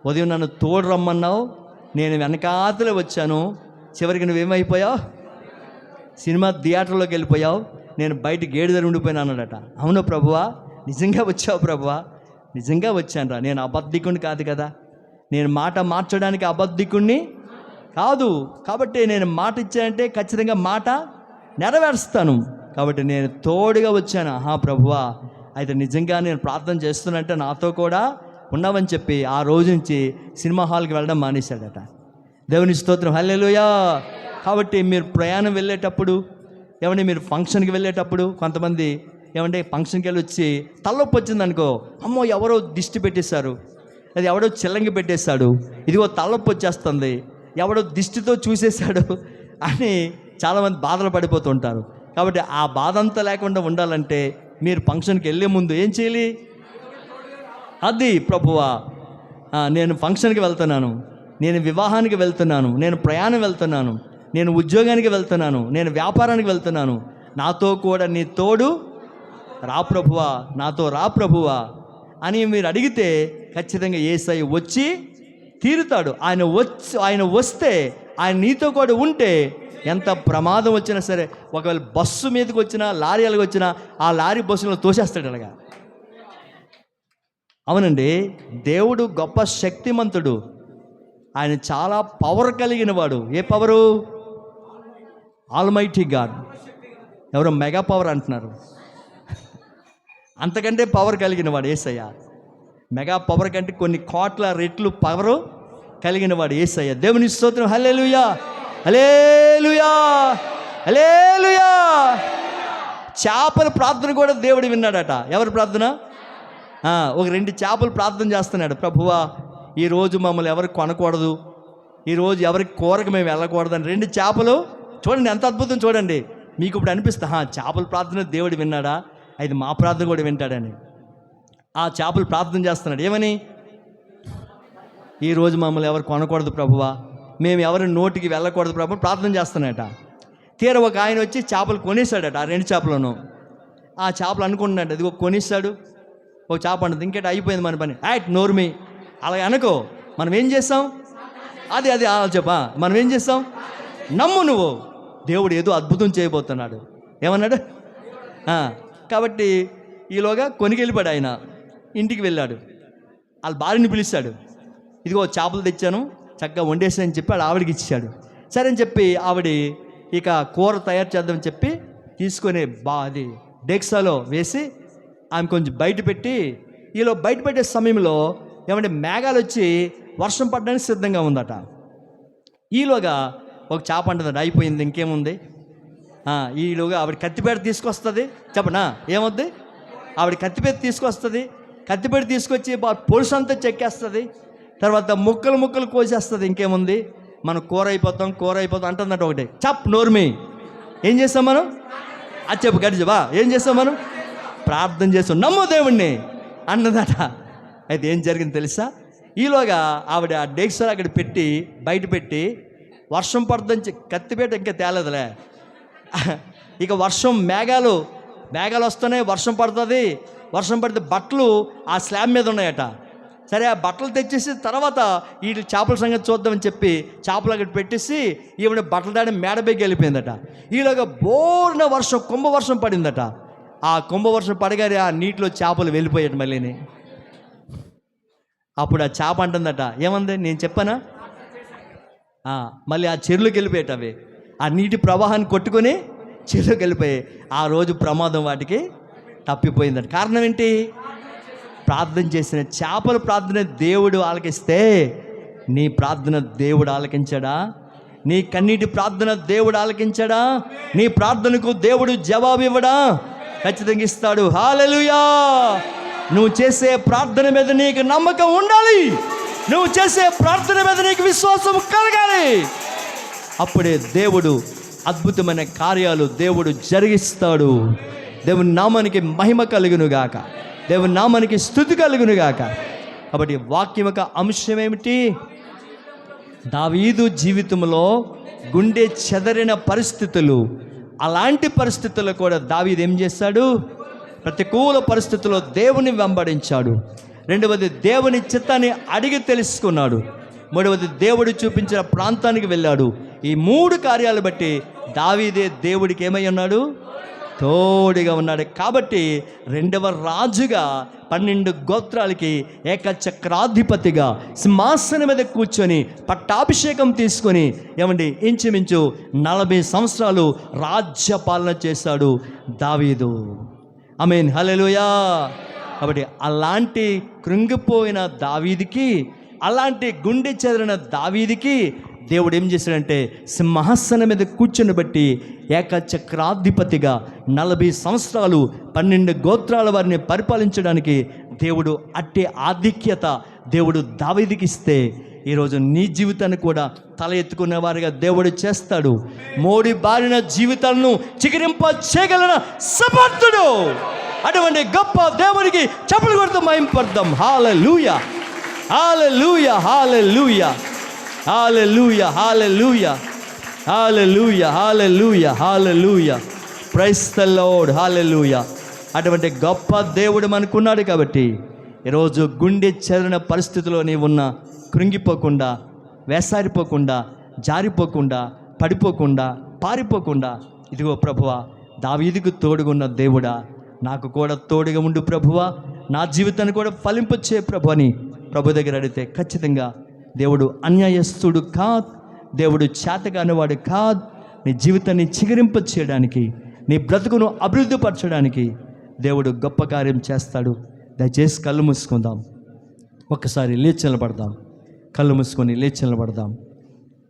ఉదయం నన్ను తోడు రమ్మన్నావు, నేను వెనకాతలే వచ్చాను, చివరికి నువ్వేమైపోయావు? సినిమా థియేటర్లోకి వెళ్ళిపోయావు, నేను బయట గేటు దగ్గర ఉండిపోయినా అన్నాడట. అవును ప్రభువా, నిజంగా వచ్చావు ప్రభువా, నిజంగా వచ్చానురా, నేను అబద్ధికుడిని కాదు కదా, నేను మాట మార్చడానికి అబద్ధికుడిని కాదు, కాబట్టి నేను మాట ఇచ్చానంటే ఖచ్చితంగా మాట నెరవేరుస్తాను, కాబట్టి నేను తోడుగా వచ్చాను. ప్రభువా, అయితే నిజంగా నేను ప్రార్థన చేస్తున్నంటే నాతో కూడా ఉన్నావని చెప్పి ఆ రోజు నుంచి సినిమా హాల్కి వెళ్ళడం మానేశాడట. దేవుని స్తోత్రం, హల్లెలూయా. కాబట్టి మీరు ప్రయాణం వెళ్ళేటప్పుడు, ఏమంటే మీరు ఫంక్షన్కి వెళ్ళేటప్పుడు, కొంతమంది ఏమంటే ఫంక్షన్కి వెళ్ళి వచ్చి తలనొప్పి వచ్చిందనుకో, అమ్మో ఎవరో దిష్టి పెట్టేశారు, అది ఎవడో చిల్లంగి పెట్టేశాడు, ఇదిగో తలనొప్పి వచ్చేస్తుంది, ఎవడో దిష్టితో చూసేశాడు అని చాలామంది బాధలు పడిపోతుంటారు. కాబట్టి ఆ బాధ అంతా లేకుండా ఉండాలంటే మీరు ఫంక్షన్కి వెళ్ళే ముందు ఏం చేయాలి? అది ప్రభువా, నేను ఫంక్షన్కి వెళ్తున్నాను, నేను వివాహానికి వెళ్తున్నాను, నేను ప్రయాణం వెళ్తున్నాను, నేను ఉద్యోగానికి వెళ్తున్నాను, నేను వ్యాపారానికి వెళ్తున్నాను, నాతో కూడా నీ తోడు రా ప్రభువా, నాతో రా ప్రభువా అని మీరు అడిగితే ఖచ్చితంగా యేసయ్య వచ్చి తీరుతాడు. ఆయన వస్తే, ఆయన నీతో కూడా ఉంటే ఎంత ప్రమాదం వచ్చినా సరే, ఒకవేళ బస్సు మీదకి వచ్చినా, లారీ అలాగ వచ్చినా, ఆ లారీ బస్సులో తోసేస్తాడు అలాగా. అవునండి, దేవుడు గొప్ప శక్తిమంతుడు, ఆయన చాలా పవర్ కలిగిన వాడు. ఏ పవరు? Almighty God. ఎవరో మెగా పవర్ అంటున్నారు, అంతకంటే పవర్ కలిగిన వాడు యేసయ్య. మెగా పవర్ కంటే కొన్ని కోట్ల రెట్లు పవరు కలిగిన వాడు యేసయ్య. దేవుని స్తోత్రం. హల్లెలూయా, హల్లెలూయా, హల్లెలూయా. చేపల ప్రార్థన కూడా దేవుడు విన్నాడట. ఎవరి ప్రార్థన? ఒక 2 చేపలు ప్రార్థన చేస్తున్నాడు. ప్రభువా, ఈరోజు మమ్మల్ని ఎవరు కొనకూడదు, ఈరోజు ఎవరికి కూరకు మేము వెళ్ళకూడదు అని 2 చేపలు. చూడండి ఎంత అద్భుతం. చూడండి, మీకు ఇప్పుడు అనిపిస్తా చేపల ప్రార్థన దేవుడు విన్నాడా, అది మా ప్రార్థన కూడా వింటాడని. ఆ చేపలు ప్రార్థన చేస్తున్నాడు. ఏమని? ఈరోజు మమ్మల్ని ఎవరు కొనకూడదు ప్రభువా, మేము ఎవరి నోటికి వెళ్ళకూడదు ప్రభు ప్రార్థన చేస్తున్నాడట. తీర ఒక ఆయన వచ్చి చేపలు కొనేసాడట. ఆ 2 చేపలను. ఆ చేపలు అనుకుంటున్నాడు, అది కొనేసాడు. ఒక చేప అంటుంది, ఇంకేట అయిపోయింది మన పని. నోర్మి అలాగే అనుకో. మనం ఏం చేస్తాం? అది చెప్పా, మనం ఏం చేస్తాం? నమ్ము నువ్వు, దేవుడు ఏదో అద్భుతం చేయబోతున్నాడు. ఏమన్నాడు? కాబట్టి ఈలోగా కొనికెళ్ళిపోయాడు. ఆయన ఇంటికి వెళ్ళాడు. వాళ్ళ భార్యని పిలిచాడు. ఇదిగో చేపలు తెచ్చాను, చక్కగా వండేసాని చెప్పి వాళ్ళ ఆవిడికి ఇచ్చాడు. సరే అని చెప్పి ఆవిడ ఇక కూర తయారు చేద్దామని చెప్పి తీసుకొని అది డెక్సాలో వేసి ఆమె కొంచెం బయట పెట్టి, ఈలో బయట పెట్టే సమయంలో ఏమంటే మేఘాలు వచ్చి వర్షం పడడానికి సిద్ధంగా ఉందట. ఈలోగా ఒక చేప అంటుందట, అయిపోయింది ఇంకేముంది. ఈలోగా ఆవిడ కత్తిపేట తీసుకొస్తుంది. చెప్పనా ఏమవుద్ది? ఆవిడ కత్తిపేట తీసుకొస్తుంది. కత్తిపేట తీసుకొచ్చి పొలుసు అంతా చెక్కేస్తుంది. తర్వాత ముక్కలు కోసేస్తుంది. ఇంకేముంది, మనం కూర అయిపోతాం అంటుందట. ఒకటి చప్ నోర్మి. ఏం చేస్తాం మనం? అది చెప్పు గడిచబా. ఏం చేస్తాం మనం? ప్రార్థన చేస్తాం, నమ్ము దేవుణ్ణి అన్నదట. అయితే ఏం జరిగింది తెలుసా? ఈలోగా ఆవిడ ఆ డేక్సర్ అక్కడ పెట్టి బయట పెట్టి వర్షం పడుతుంది. కత్తిపేట ఇంకా తేలేదులే. ఇక వర్షం మేఘాలు వస్తున్నాయి, వర్షం పడుతుంది. వర్షం పడితే బట్టలు ఆ స్లాబ్ మీద ఉన్నాయట. సరే ఆ బట్టలు తెచ్చేసి తర్వాత ఈ చేపల సంగతి చూద్దామని చెప్పి చేపలు అక్కడ పెట్టేసి ఈవిడ బట్టల దాడి మేడబెగ్గి వెళ్ళిపోయిందట. ఈలోగా బోర్న వర్షం, కుంభవర్షం పడిందట. ఆ కుంభవర్షం పడగానే ఆ నీటిలో చేపలు వెళ్ళిపోయాడు మళ్ళీని. అప్పుడు ఆ చేప అంటుందట, ఏమంది నేను చెప్పానా? మళ్ళీ ఆ చెరువులోకి వెళ్ళిపోయాట. అవి ఆ నీటి ప్రవాహాన్ని కొట్టుకొని చెరువులోకి వెళ్ళిపోయాయి. ఆ రోజు ప్రమాదం వాటికి తప్పిపోయిందట. కారణం ఏంటి? ప్రార్థన చేసిన చేపల ప్రార్థన దేవుడు ఆలకిస్తే నీ ప్రార్థన దేవుడు ఆలకించాడా? నీ కన్నీటి ప్రార్థన దేవుడు ఆలకించాడా? నీ ప్రార్థనకు దేవుడు జవాబు ఇవ్వడా? ఖచ్చితంగా ఇస్తాడు. హల్లెలూయా. నువ్వు చేసే ప్రార్థన మీద నీకు నమ్మకం ఉండాలి. నువ్వు చేసే ప్రార్థన మీద నీకు విశ్వాసం కలగాలి. అప్పుడే దేవుడు అద్భుతమైన కార్యాలు దేవుడు జరిగిస్తాడు. దేవుని నామానికి మహిమ కలుగునుగాక, దేవుని నామానికి స్తుతి కలుగునుగాక. కాబట్టి వాక్యం యొక్క అంశం ఏమిటి? దావీదు జీవితంలో గుండె చెదరిన పరిస్థితులు, అలాంటి పరిస్థితుల్లో కూడా దావీదు ఏం చేశాడు? ప్రతికూల పరిస్థితుల్లో దేవుని వెంబడించాడు. రెండవది, దేవుని చిత్తాన్ని అడిగి తెలుసుకున్నాడు. మూడవది, దేవుడు చూపించిన ప్రాంతానికి వెళ్ళాడు. ఈ 3 కార్యాలు బట్టి దావీదే దేవుడికి ఏమై ఉన్నాడు? తోడుగా ఉన్నాడు. కాబట్టి 2వ రాజుగా 12 గోత్రాలకి ఏకచక్రాధిపతిగా సింహాసనం మీద కూర్చొని పట్టాభిషేకం తీసుకొని ఏమండి ఇంచుమించు 40 సంవత్సరాలు రాజ్యపాలన చేశాడు దావీదు. ఆమేన్, హల్లెలూయా. కాబట్టి అలాంటి కృంగిపోయిన దావీదికి, అలాంటి గుండె చెదరిన దావీదికి దేవుడు ఏం చేశాడంటే సింహాసనం మీద కూర్చొని బట్టి ఏకచక్రాధిపతిగా 40 సంవత్సరాలు 12 గోత్రాల వారిని పరిపాలించడానికి దేవుడు అట్టి ఆధిక్యత దేవుడు దావీదుకి ఇస్తే ఈరోజు నీ జీవితాన్ని కూడా తల ఎత్తుకునే వారిగా దేవుడు చేస్తాడు. మోడి బారిన జీవితాలను చిగురింప చేయగలన సమర్థుడు. అటువంటి గొప్ప దేవునికి చప్పట్లు కొడుతూ మహింపడదాం. హల్లెలూయా, hallelujah, hallelujah, hallelujah, hallelujah, hallelujah, hallelujah, hallelujah. Praise the lord, హల్లెలూయా. అటువంటి గొప్ప దేవుడు మనకున్నాడు. కాబట్టి ఈరోజు గుండె చెదరిన పరిస్థితిలో నీవున్నా కృంగిపోకుండా, వేసారిపోకుండా, జారిపోకుండా, పడిపోకుండా, పారిపోకుండా, ఇదిగో ప్రభువా దావీదుకు తోడుగున్న దేవుడా నాకు కూడా తోడుగా ఉండు ప్రభువా, నా జీవితాన్ని కూడా ఫలింపచ్చే ప్రభు అని ప్రభు దగ్గర అడిగితే ఖచ్చితంగా దేవుడు అన్యాయస్తుడు కాదు, దేవుడు చేతగానివాడు కాదు. నీ జీవితాన్ని చిగురింప చేయడానికి, నీ బ్రతుకును అభివృద్ధిపరచడానికి దేవుడు గొప్ప కార్యం చేస్తాడు. దయచేసి కళ్ళు మూసుకుందాం. ఒక్కసారి లేచి నిలబడదాం, కళ్ళు మూసుకొని లేచి నిలబడదాం.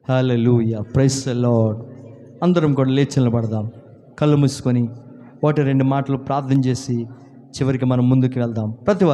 హల్లెలూయా, ప్రైజ్ ది లార్డ్. అందరం కూడా లేచి నిలబడదాం, కళ్ళు మూసుకొని 1-2 మాటలు ప్రార్థన చేసి చివరికి మనం ముందుకు వెళ్దాం. ప్రతి